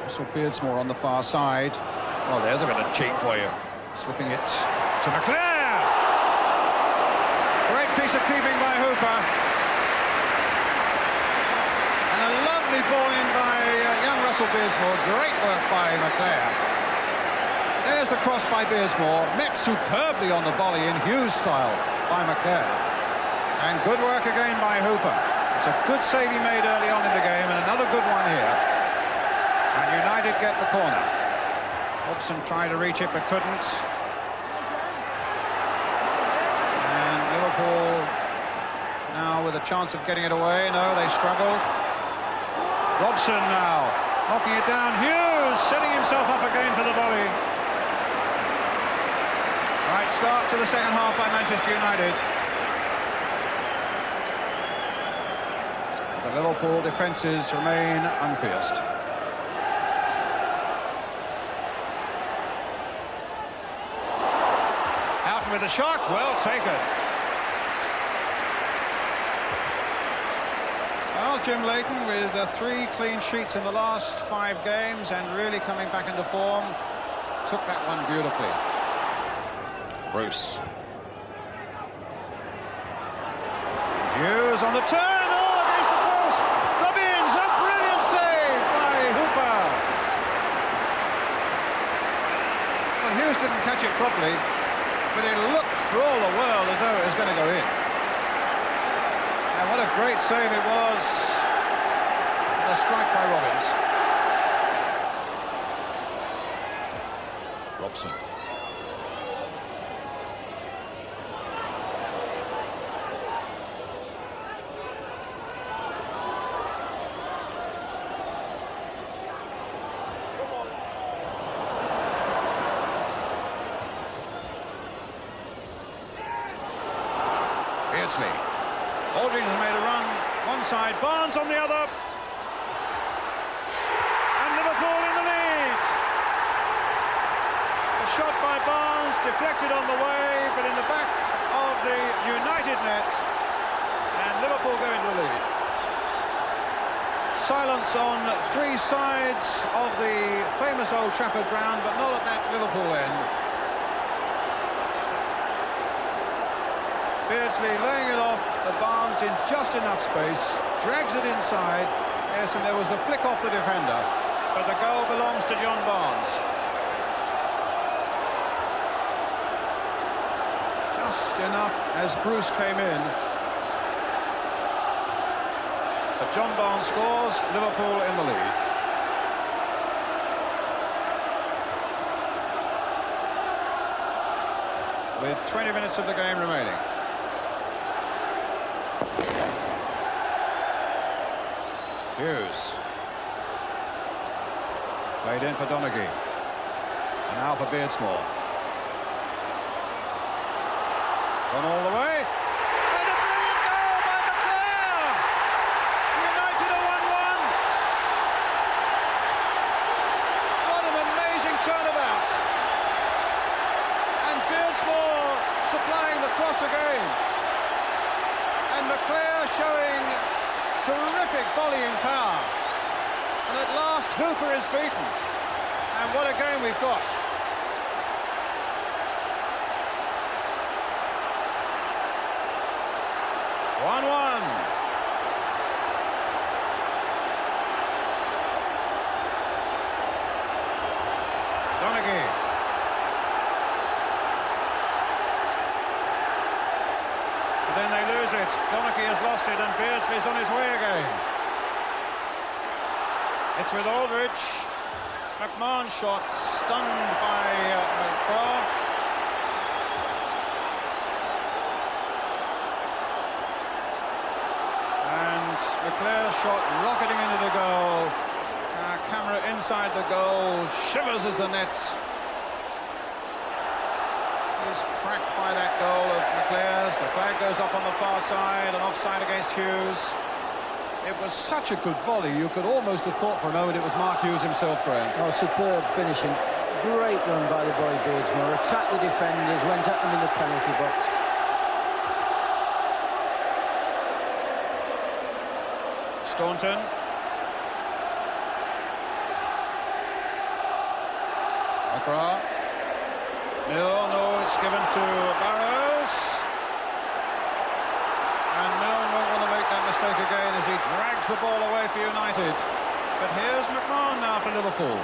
Also Beardsmore on the far side. Oh, there's a bit of cheek for you. Slipping it to McClair. Great piece of keeping by Hooper. And a lovely ball in by young Russell Beardsmore. Great work by McClair. There's the cross by Beardsmore. Met superbly on the volley in Hughes style by McClair. And good work again by Hooper. It's a good save he made early on in the game, and another good one here. And United get the corner. Robson tried to reach it but couldn't. And Liverpool now with a chance of getting it away. No, they struggled. Robson now knocking it down. Hughes setting himself up again for the volley. Right start to the second half by Manchester United. The Liverpool defences remain unpierced. Houghton with a shot, well taken. Well, Jim Leighton with 3 clean sheets in the last 5 games and really coming back into form, took that one beautifully. Bruce. Hughes on the turn, oh, against the post. Robbins, a brilliant save by Hooper. Well, Hughes didn't catch it properly, but it looked for all the world as though it was going to go in. And what a great save it was. The strike by Robbins. Robson. Beardsley. Aldridge has made a run one side, Barnes on the other. And Liverpool in the lead. A shot by Barnes, deflected on the way, but in the back of the United net. And Liverpool go into the lead. Silence on 3 sides of the famous Old Trafford ground, but not at that Liverpool end. Beardsley laying it off the Barnes in just enough space, drags it inside. Yes, and there was a flick off the defender, but the goal belongs to John Barnes. Just enough as Bruce came in. But John Barnes scores, Liverpool in the lead. With 20 minutes of the game remaining. Hughes. Played in for Donachie. And now for Beardsmore. Gone all the way. And a brilliant goal by McClair! United are 1-1. What an amazing turnabout. And Beardsmore supplying the cross again. And McClair showing terrific volleying power. And at last Hooper is beaten. And what a game we've got. But then they lose it. Donachie has lost it, and Beardsley's on his way again. It's with Aldridge. McMahon shot stunned by McGraw. And Leclerc's shot rocketing into the goal. Camera inside the goal, shivers as the net is cracked by that goal of Leclerc's. The flag goes up on the far side, and offside against Hughes. It was such a good volley, you could almost have thought for a moment it was Mark Hughes himself, Graham. Oh, superb finishing. Great run by the boy Beardsmore. Attacked the defenders, went at them in the penalty box. Staunton. McGraw. No, it's given to Barrows. And Milne won't want to make that mistake again as he drags the ball away for United. But here's McMahon now for Liverpool.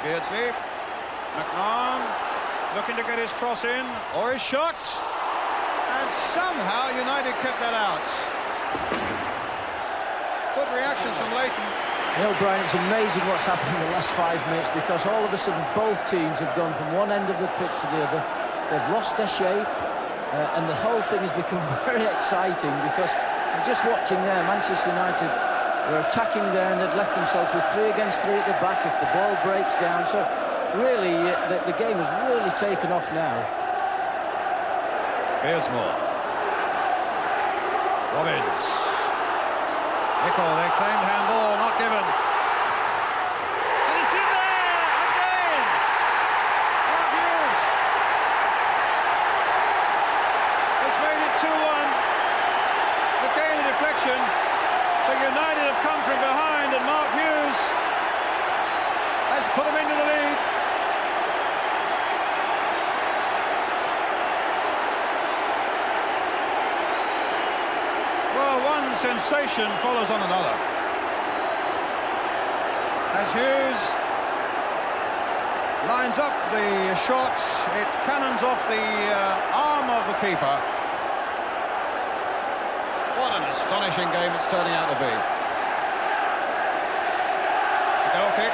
Beardsley. McMahon looking to get his cross in, or his shot. And somehow United kept that out. Good reactions from Leighton. You know, Brian, it's amazing what's happened in the last 5 minutes, because all of a sudden both teams have gone from one end of the pitch to the other. They've lost their shape, and the whole thing has become very exciting, because I'm just watching there, Manchester United were attacking there, and they'd left themselves with 3 against 3 at the back if the ball breaks down. So really, the game has really taken off now. Beardsmore. Robbins. Nicol, they claimed handball, not given. And it's in there again! Mark Hughes. It's made it 2-1. Again a deflection. But United have come from behind, and Mark Hughes has put them into the lead. One sensation follows on another. As Hughes lines up the shot, it cannons off the arm of the keeper. What an astonishing game it's turning out to be. The goal kick.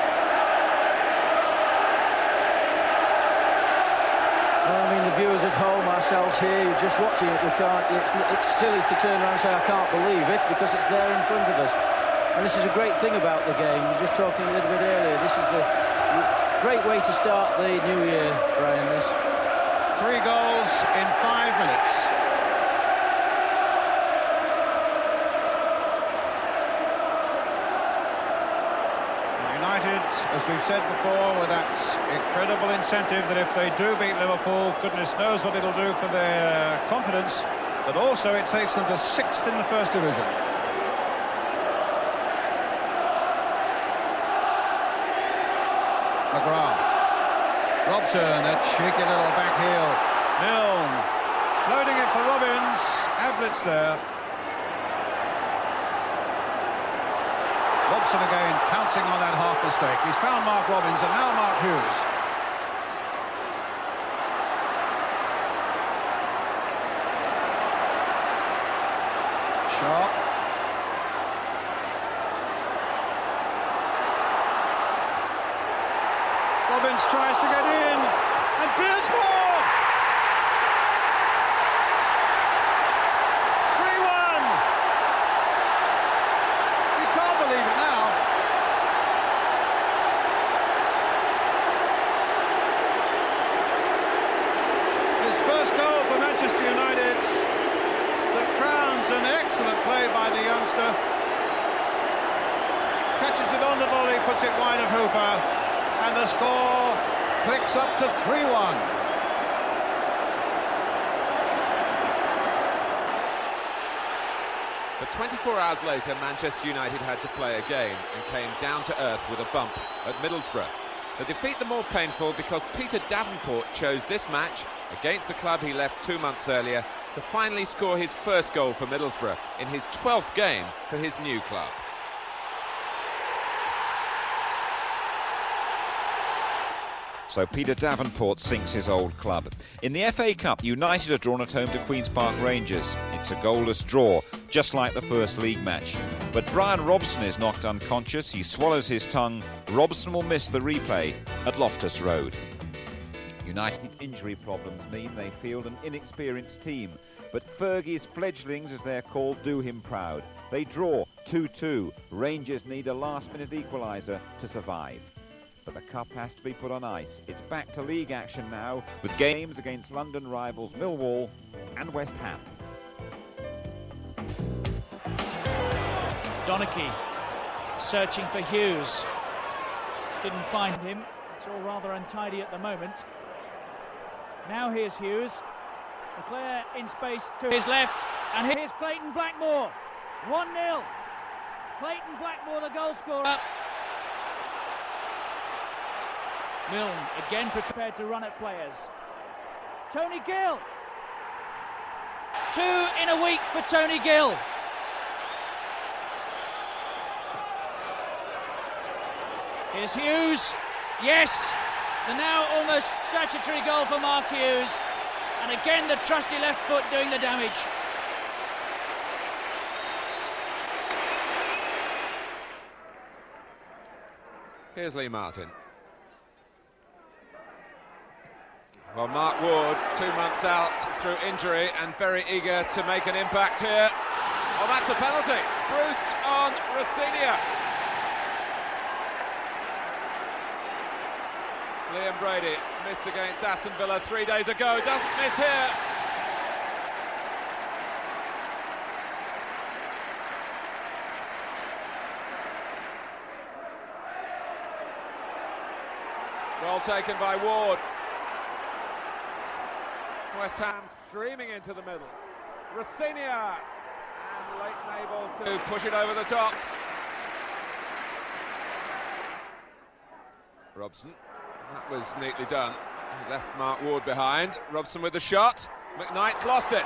I mean, the viewers at home, ourselves here, you're just watching it, we can't, it's silly to turn around and say I can't believe it, because it's there in front of us. And this is a great thing about the game. We were just talking a little bit earlier, this is a great way to start the new year, Brian, this. 3 goals in 5 minutes. United, as we've said before, with that incredible incentive that if they do beat Liverpool, goodness knows what it'll do for their confidence, but also it takes them to 6th in the First Division. McGrath. Robson, that cheeky little back heel. Milne floating it for Robbins. Ablett's there. Robson again pouncing on that half mistake. He's found Mark Robbins, and now Mark Hughes. Sharp. Robbins tries to get in, and Beardsmore! 3-1! You can't believe it now. His first goal for Manchester United that crowns an excellent play by the youngster. Catches it on the volley, puts it wide of Hooper. And the score clicks up to 3-1. But 24 hours later, Manchester United had to play again and came down to earth with a bump at Middlesbrough. The defeat the more painful because Peter Davenport chose this match against the club he left 2 months earlier to finally score his first goal for Middlesbrough in his 12th game for his new club. So Peter Davenport sinks his old club. In the FA Cup, United are drawn at home to Queen's Park Rangers. It's a goalless draw, just like the first league match. But Brian Robson is knocked unconscious. He swallows his tongue. Robson will miss the replay at Loftus Road. United's injury problems mean they field an inexperienced team. But Fergie's fledglings, as they're called, do him proud. They draw 2-2. Rangers need a last-minute equaliser to survive. But the cup has to be put on ice. It's back to league action now, with games against London rivals Millwall and West Ham. Donachie searching for Hughes. Didn't find him. It's all rather untidy at the moment. Now here's Hughes. McClare in space to his left. And here's Clayton Blackmore. 1-0. Clayton Blackmore, the goal scorer. Milne again prepared to run at players. Tony Gill. 2 in a week for Tony Gill. Here's Hughes. Yes! The now almost statutory goal for Mark Hughes. And again the trusty left foot doing the damage. Here's Lee Martin. Well, Mark Ward, 2 months out through injury and very eager to make an impact here. Oh, that's a penalty. Bruce on Rossinia. Liam Brady missed against Aston Villa 3 days ago, doesn't miss here. Well taken by Ward. West Ham streaming into the middle. Rossinia, and Leighton able to push it over the top. Robson, that was neatly done. He left Mark Ward behind. Robson with the shot. McKnight's lost it.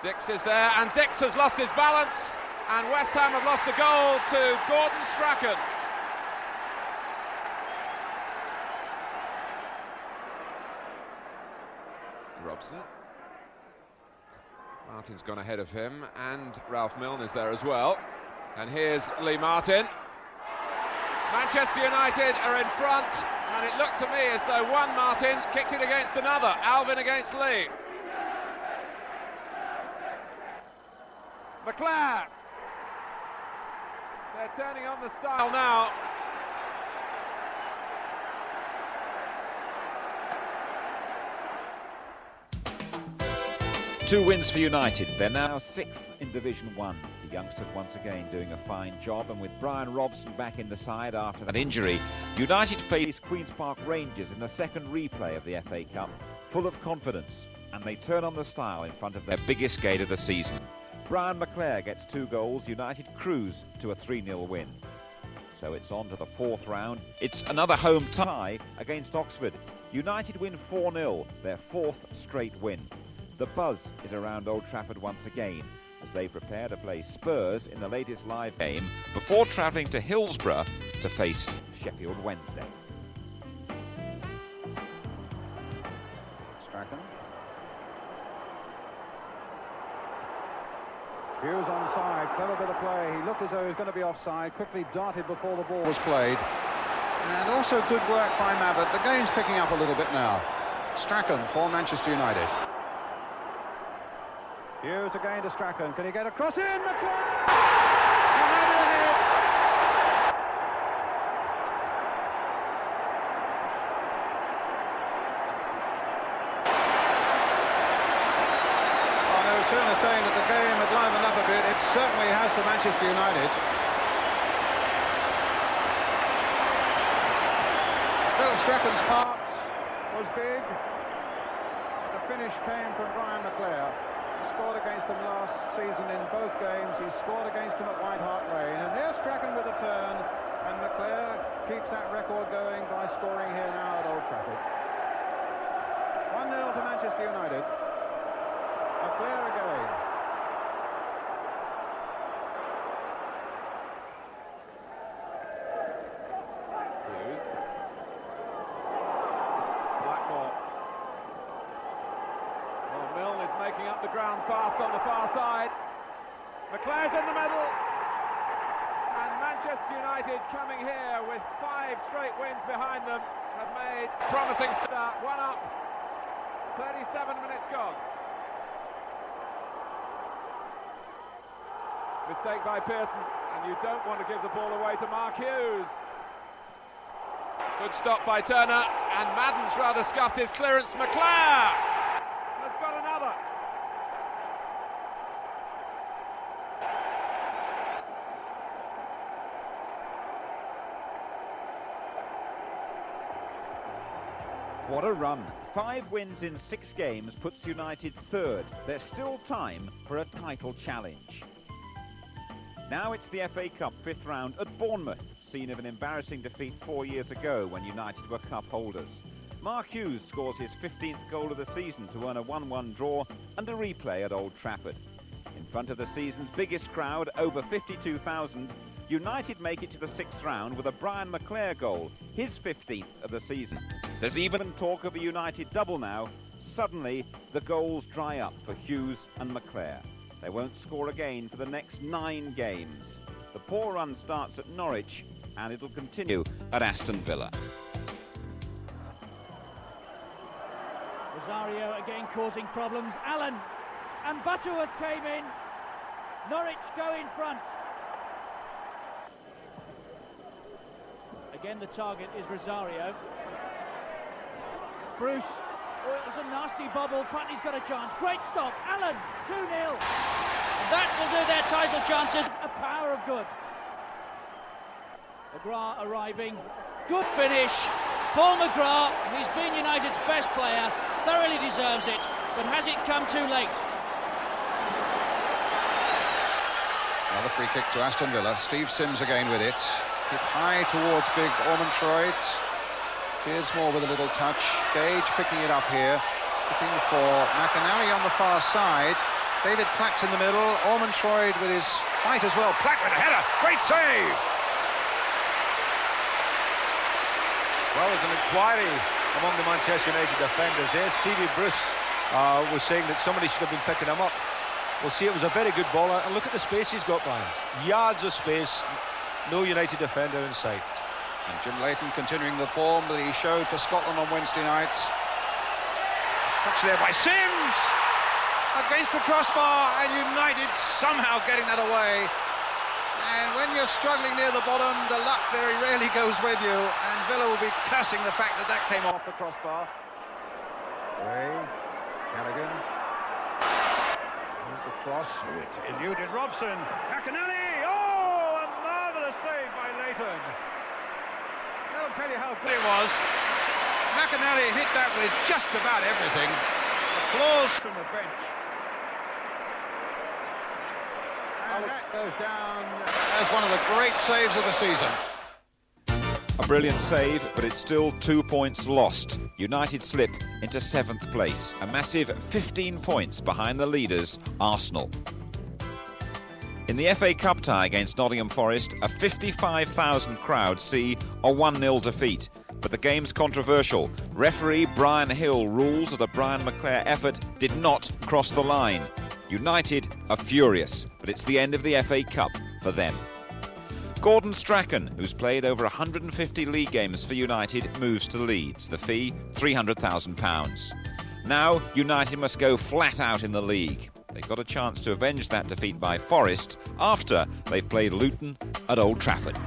Dix is there, and Dix has lost his balance. And West Ham have lost the goal to Gordon Strachan. Robson. Martin's gone ahead of him, and Ralph Milne is there as well. And here's Lee Martin. Manchester United are in front, and it looked to me as though one Martin kicked it against another. Alvin against Lee. McClare. They're turning on the style now. Two wins for United. They're now 6th in Division 1. The youngsters once again doing a fine job, and with Brian Robson back in the side after that injury, United face Queen's Park Rangers in the second replay of the FA Cup, full of confidence, and they turn on the style in front of their biggest gate of the season. Brian McClare gets 2 goals. United cruise to a 3-0 win. So it's on to the 4th round. It's another home tie against Oxford. United win 4-0, their 4th straight win. The buzz is around Old Trafford once again as they prepare to play Spurs in the latest live game before travelling to Hillsborough to face Sheffield Wednesday. Strachan. Hughes onside, clever bit of play. He looked as though he was going to be offside, quickly darted before the ball Was played. And also good work by Mabbutt. The game's picking up a little bit now. Strachan for Manchester United. Hughes again to Strachan. Can he get across in? McClare! United ahead! Oh, they were certainly saying that the game had livened up a bit. It certainly has for Manchester United. Little Strachan's part Was big. The finish came from Brian McClare. He scored against them last season in both games. He scored against them at White Hart Lane. And there's Strachan with a turn. And McClare keeps that record going by scoring here now at Old Trafford. 1-0 to Manchester United. McClare again. Hughes. around fast on the far side. McClare's in the middle. And Manchester United coming here with 5 straight wins behind them have made promising start. 1 up, 37 minutes gone. Mistake by Pearson, and you don't want to give the ball away to Mark Hughes. Good stop by Turner, and Madden's rather scuffed his clearance. McClare has got another. What a run. 5 wins in 6 games puts United third. There's still time for a title challenge. Now it's the FA Cup 5th round at Bournemouth, scene of an embarrassing defeat 4 years ago when United were cup holders. Mark Hughes scores his 15th goal of the season to earn a 1-1 draw and a replay at Old Trafford. In front of the season's biggest crowd, over 52,000, United make it to the 6th round with a Brian McClair goal, his 15th of the season. There's even talk of a United double now. Suddenly, the goals dry up for Hughes and McClair. They won't score again for the next 9 games. The poor run starts at Norwich, and it'll continue at Aston Villa. Rosario again causing problems. Allen and Butterworth came in. Norwich go in front. Again, the target is Rosario. Bruce. Oh, it was a nasty bobble. Putney's got a chance. Great stop. Allen, 2-0. That will do their title chances. A power of good. McGrath arriving. Good finish. Paul McGrath, he's been United's best player, thoroughly deserves it, but has it come too late? Another free kick to Aston Villa. Steve Sims again with it. Hit high towards big Ormontroyd. Beardsmore with a little touch. Gage picking it up here. Looking for McAnally on the far side. David Platt's in the middle. Ormontroyd with his height as well. Platt with a header. Great save! Well, there's an inquiry among the Manchester United defenders here. Stevie Bruce was saying that somebody should have been picking him up. We'll see, it was a very good ball. And look at the space he's got, Brian. Yards of space. No United defender in sight. And Jim Leighton continuing the form that he showed for Scotland on Wednesday night. Touch there by Sims! Against the crossbar, and United somehow getting that away. And when you're struggling near the bottom, the luck very rarely goes with you, and Villa will be cursing the fact that that came off the crossbar. Ray, Callaghan. Here's the cross. It eluded Robson. McAnally! Oh, a marvellous save by Leighton. I'll tell you how good it was. McAnally hit that with just about everything. Applause From the bench. And that goes down as one of the great saves of the season. A brilliant save, but it's still 2 points lost. United slip into 7th place, a massive 15 points behind the leaders, Arsenal. In the FA Cup tie against Nottingham Forest, a 55,000 crowd see a 1-0 defeat. But the game's controversial. Referee Brian Hill rules that a Brian McClair effort did not cross the line. United are furious, but it's the end of the FA Cup for them. Gordon Strachan, who's played over 150 league games for United, moves to Leeds. The fee, £300,000. Now, United must go flat out in the league. They've got a chance to avenge that defeat by Forest after they've played Luton at Old Trafford.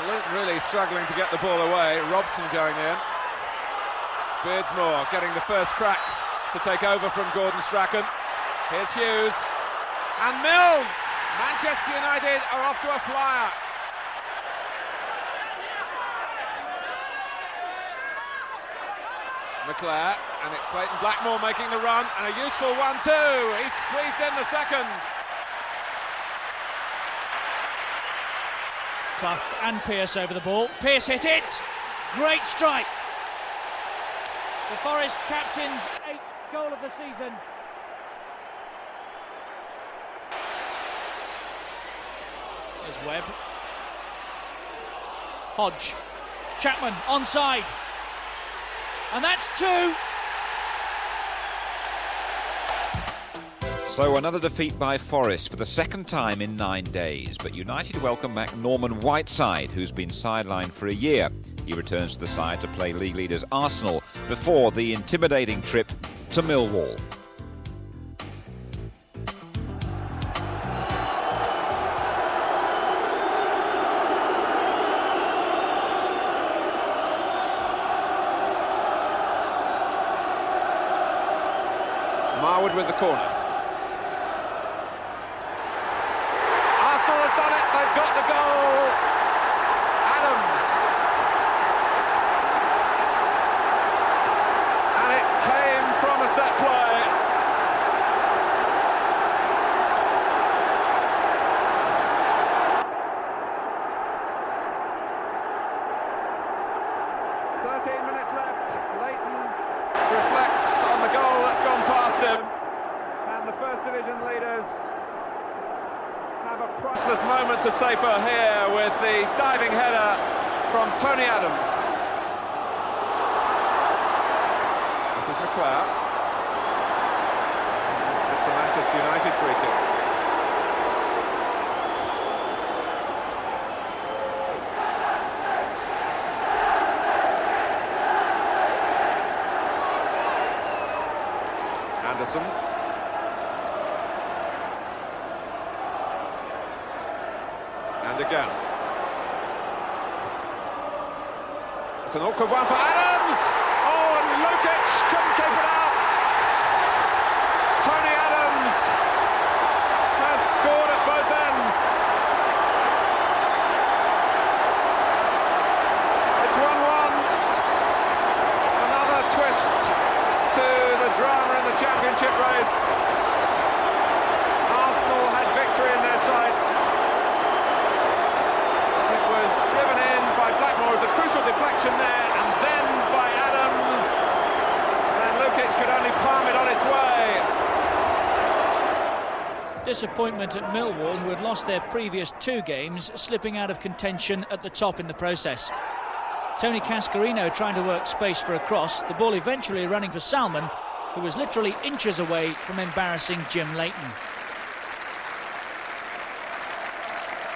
Luton really struggling to get the ball away. Robson going in. Beardsmore getting the first crack to take over from Gordon Strachan. Here's Hughes. And Milne! Manchester United are off to a flyer. McClair, and it's Clayton Blackmore making the run, and a useful one too. He's squeezed in the second. Clough and Pearce over the ball. Pearce hit it. Great strike. The Forest captain's 8th goal of the season. There's Webb. Hodge. Chapman onside. And that's 2. So another defeat by Forest for the second time in 9 days, but United welcome back Norman Whiteside, who's been sidelined for a year. He returns to the side to play league leaders Arsenal before the intimidating trip to Millwall. Marwood with the corner. Arsenal have done it, they've got the goal. Adams. And it came from a set play. Minutes left. Leighton reflects on the goal that's gone past him. And the First Division leaders have a priceless moment to savor here with the diving header from Tony Adams. This is McClare. It's a Manchester United free kick. Anderson. And again. It's an awkward one for Adams! Oh, and Lukic couldn't keep it out! Tony Adams has scored at both ends. It's 1-1. Another twist to the drama in the championship race. Arsenal had victory in their sights. It was driven in by Blackmore as a crucial deflection there, and then by Adams, and Lukic could only palm it on its way. Disappointment at Millwall, who had lost their previous 2 games, slipping out of contention at the top in the process. Tony Cascarino trying to work space for a cross, the ball eventually running for Salmon, who was literally inches away from embarrassing Jim Leighton.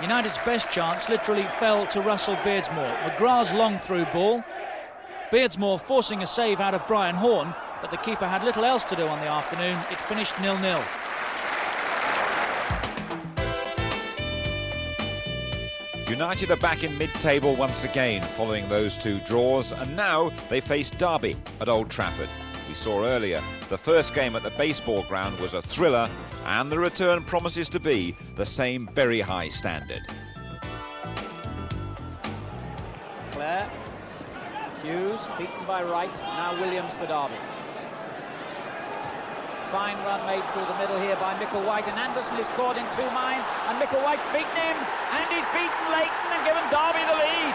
United's best chance literally fell to Russell Beardsmore. McGrath's long through ball. Beardsmore forcing a save out of Brian Horn, but the keeper had little else to do on the afternoon. It finished 0-0. United are back in mid-table once again following those 2 draws, and now they face Derby at Old Trafford. We saw earlier the first game at the baseball ground was a thriller, and the return promises to be the same very high standard. Clare, Hughes beaten by Wright, now Williams for Derby. Fine run made through the middle here by Micklewhite, and Anderson is caught in 2 minds, and Micklewhite's beaten him, and he's beaten Leighton and given Derby the lead.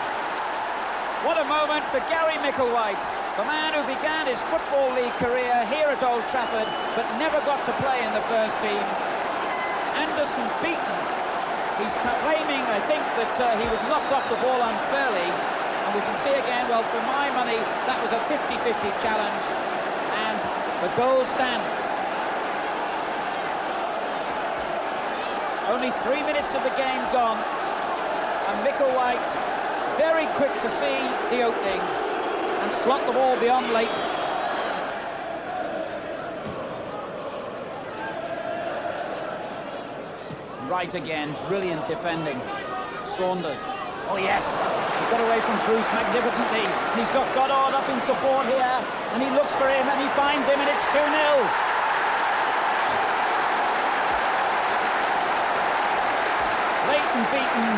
What a moment for Gary Micklewhite, the man who began his Football League career here at Old Trafford, but never got to play in the first team. Anderson beaten. He's claiming, I think, that he was knocked off the ball unfairly, and we can see again, well, for my money, that was a 50-50 challenge, and the goal stands. Only 3 minutes of the game gone, and Micklewhite very quick to see the opening and slot the ball beyond Leighton. Right again, brilliant defending. Saunders. Oh yes, he got away from Bruce magnificently. And he's got Goddard up in support here, and he looks for him and he finds him, and it's 2-0. Leighton beaten,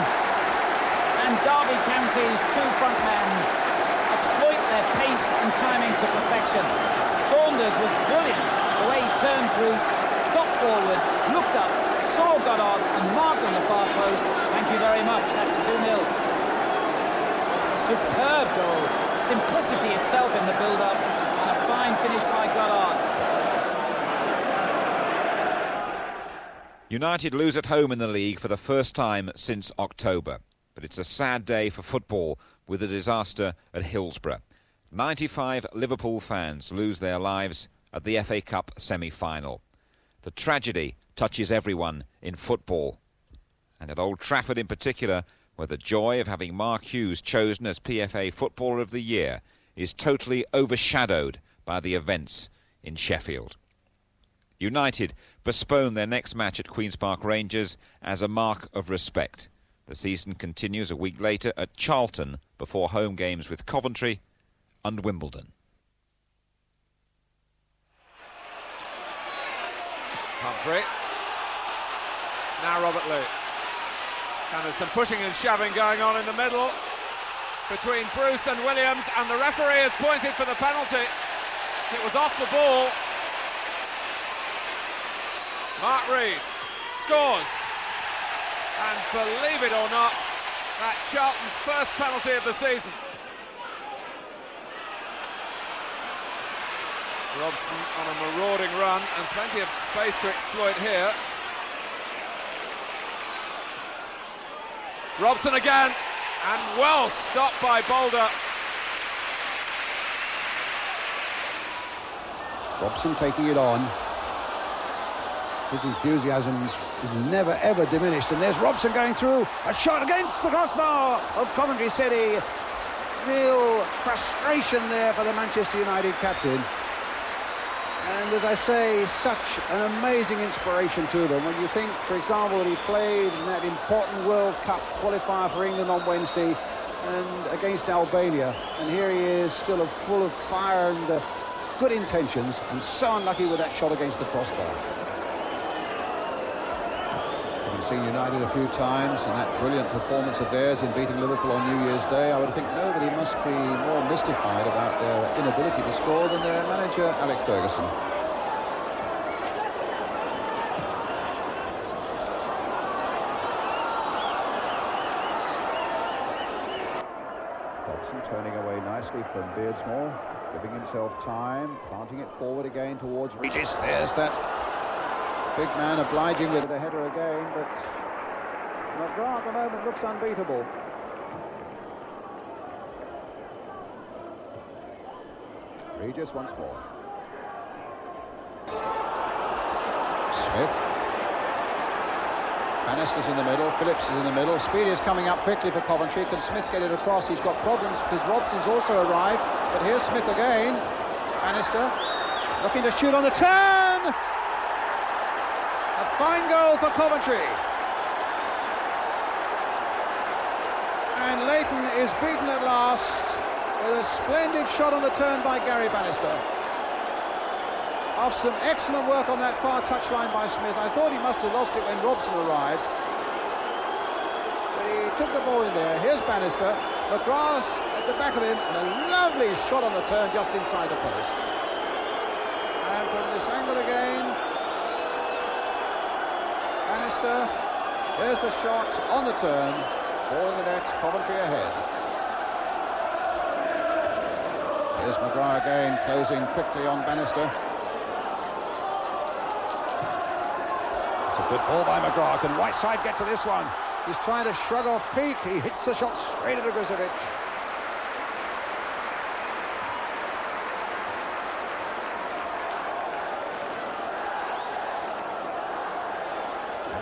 and Derby County's 2 front men exploit their pace and timing to perfection. Saunders was brilliant, the way he turned Bruce, got forward, looked up, saw Goddard and marked on the far post. Thank you very much, that's 2-0. A superb goal, simplicity itself in the build-up, and a fine finish by Goddard. United lose at home in the league for the first time since October. But it's a sad day for football with a disaster at Hillsborough. 95 Liverpool fans lose their lives at the FA Cup semi-final. the tragedy touches everyone in football. And at Old Trafford in particular, where the joy of having Mark Hughes chosen as PFA Footballer of the Year is totally overshadowed by the events in Sheffield. United postpone their next match at Queen's Park Rangers as a mark of respect. The season continues a week later at Charlton before home games with Coventry and Wimbledon. Humphrey. Now Robert Lee. And there's some pushing and shoving going on in the middle between Bruce and Williams, and the referee has pointed for the penalty. It was off the ball. Mark Reed scores. And believe it or not, that's Charlton's first penalty of the season. Robson on a marauding run and plenty of space to exploit here. Robson again, and well stopped by Boulder. Robson taking it on. His enthusiasm is never ever diminished, and there's Robson going through, a shot against the crossbar of Coventry City. Real frustration there for the Manchester United captain. And as I say, such an amazing inspiration to them. When you think, for example, that he played in that important World Cup qualifier for England on Wednesday and against Albania, and here he is still full of fire and good intentions, and so unlucky with that shot against the crossbar. Having seen United a few times and that brilliant performance of theirs in beating Liverpool on New Year's Day, I would think nobody must be more mystified about their inability to score than their manager, Alex Ferguson. Dobson turning away nicely from Beardsmore, giving himself time, planting it forward again towards Regis. There's that big man obliging with the header again, but McGrath at the moment looks unbeatable. Regis once more. Smith. Bannister's in the middle, Phillips is in the middle, Speedy is coming up quickly for Coventry. Can Smith get it across? He's got problems because Robson's also arrived, but here's Smith again. Bannister looking to shoot on the turn! A fine goal for Coventry. And Leighton is beaten at last with a splendid shot on the turn by Gary Bannister. Off some excellent work on that far touchline by Smith. I thought he must have lost it when Robson arrived, but he took the ball in there. Here's Bannister, McGrath at the back of him, and a lovely shot on the turn just inside the post. And from this angle again, Bannister, there's the shot on the turn, ball in the net, Coventry ahead. Here's McGrath again, closing quickly on Bannister. It's a good ball by McGrath. Can Whiteside get to this one? He's trying to shrug off Peake. He hits the shot straight at Grizovic.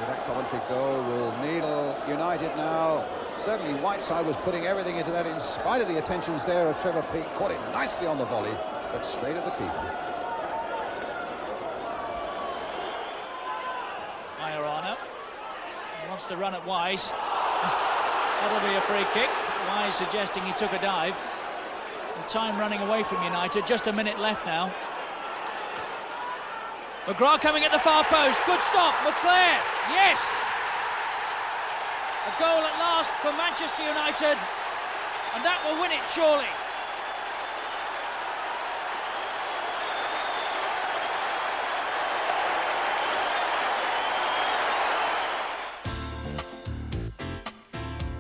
That Coventry goal will needle United now. Certainly Whiteside was putting everything into that in spite of the attentions there of Trevor Peake. Caught it nicely on the volley, but straight at the keeper. Wants to run at Wise. That'll be a free kick. Wise suggesting he took a dive. And time running away from United. Just a minute left now. McGrath coming at the far post. Good stop. McClare. Yes. A goal at last for Manchester United. And that will win it, surely.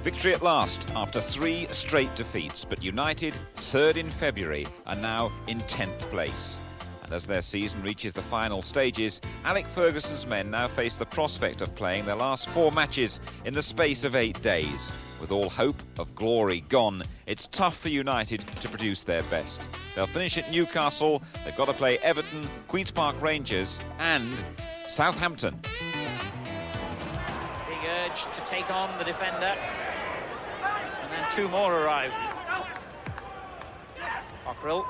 Victory at last after 3 straight defeats, but United, third in February, are now in 10th place. And as their season reaches the final stages, Alex Ferguson's men now face the prospect of playing their last 4 matches in the space of 8 days. With all hope of glory gone, it's tough for United to produce their best. They'll finish at Newcastle, they've got to play Everton, Queen's Park Rangers and Southampton. Being urged to take on the defender. And then two more arrive. Cockrell,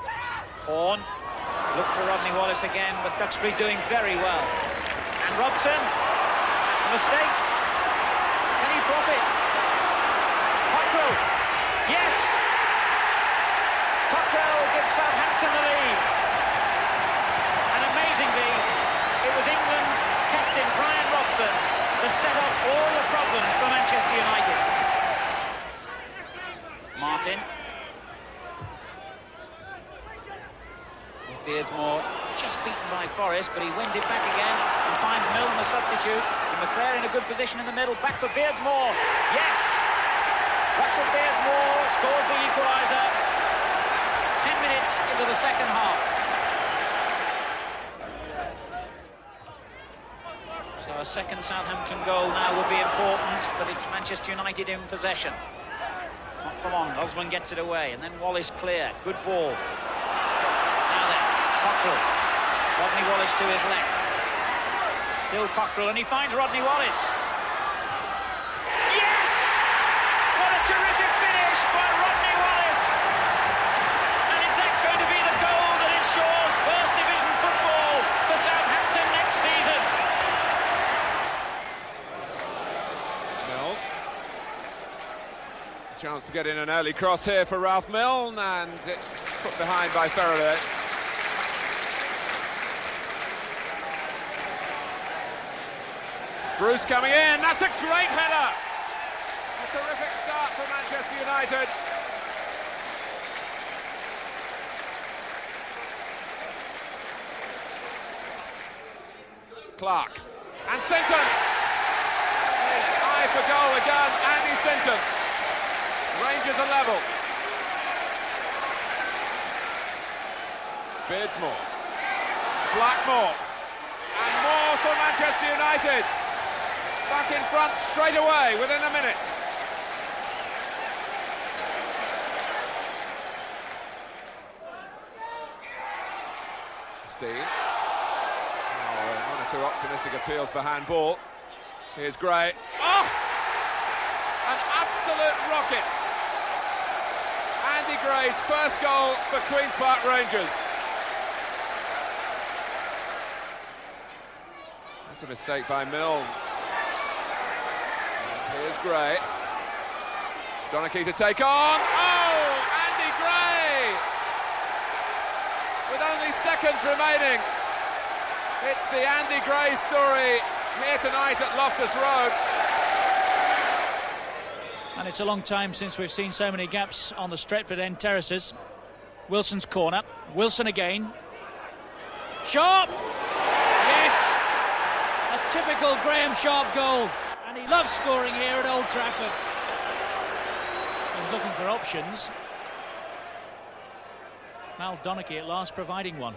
Horn, look for Rodney Wallace again, but Duxbury doing very well. And Robson, a mistake. Can he profit? Cockrell, yes! Cockrell gives Southampton the lead. And amazingly, it was England's captain Brian Robson that set up all the problems for Manchester United. Martin. Beardsmore just beaten by Forrest, but he wins it back again and finds Milne a substitute. And McClare in a good position in the middle. Back for Beardsmore. Yes! Russell Beardsmore scores the equaliser. 10 minutes into the second half. So a second Southampton goal now would be important, but it's Manchester United in possession. Not for long. Osman gets it away, and then Wallace clear. Good ball. Cockrell, Rodney Wallace to his left. Still Cockrell, and he finds Rodney Wallace. Yes! What a terrific finish by Rodney Wallace! And is that going to be the goal that ensures First Division football for Southampton next season? Milne. Chance to get in an early cross here for Ralph Milne, and it's put behind by Faraday. Bruce coming in, that's a great header! A terrific start for Manchester United. Clark, and Sinton! His eye for goal again, Andy Sinton. Rangers are level. Beardsmore, Blackmore, and more for Manchester United. Back in front straight away within a minute. Steen. Oh, one or two optimistic appeals for handball. Here's Gray. Oh! An absolute rocket. Andy Gray's first goal for Queen's Park Rangers. That's a mistake by Milne. Here's Gray. Donachie to take on. Oh, Andy Gray! With only seconds remaining. It's the Andy Gray story here tonight at Loftus Road. And it's a long time since we've seen so many gaps on the Stretford end terraces. Wilson's corner. Wilson again. Sharp! Yes! A typical Graham Sharp goal. And he loves scoring here at Old Trafford. He was looking for options. Mal Donachie at last providing one.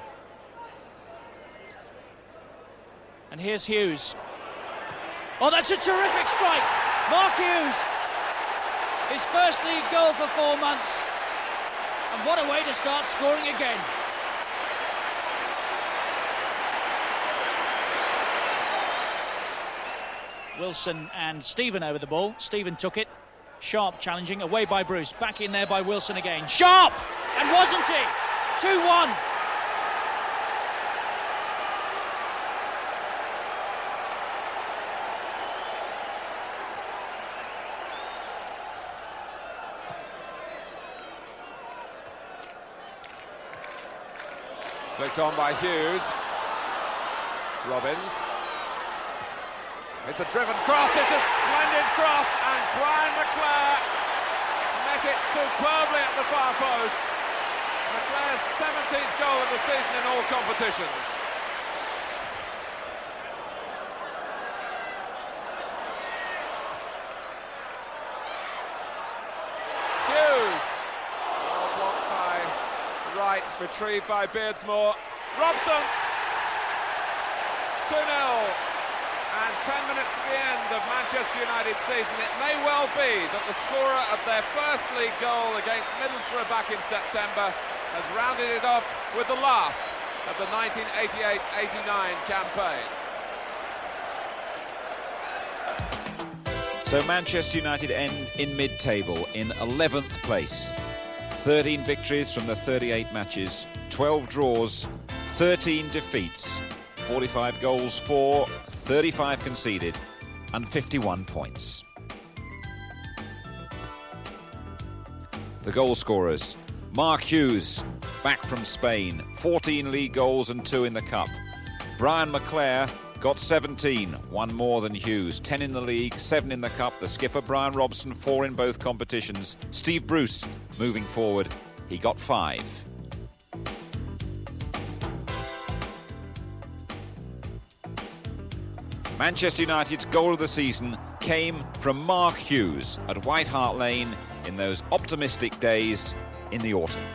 And here's Hughes. Oh, that's a terrific strike! Mark Hughes! His first league goal for 4 months. And what a way to start scoring again. Wilson and Stephen over the ball. Stephen took it. Sharp challenging, away by Bruce. Back in there by Wilson again. Sharp! And wasn't he? 2-1. Flicked on by Hughes. Robbins. It's a driven cross, it's a splendid cross, and Brian McClare met it superbly at the far post. McClare's 17th goal of the season in all competitions. Hughes. Well blocked by Wright, retrieved by Beardsmore. Robson. 2-0. And 10 minutes to the end of Manchester United's season, it may well be that the scorer of their first league goal against Middlesbrough back in September has rounded it off with the last of the 1988-89 campaign. So Manchester United end in mid-table in 11th place. 13 victories from the 38 matches, 12 draws, 13 defeats, 45 goals for, 35 conceded, and 51 points. The goal scorers: Mark Hughes, back from Spain, 14 league goals and 2 in the Cup. Brian McClair got 17, 1 more than Hughes, 10 in the league, 7 in the Cup. The skipper, Brian Robson, 4 in both competitions. Steve Bruce, moving forward, he got 5. Manchester United's goal of the season came from Mark Hughes at White Hart Lane in those optimistic days in the autumn.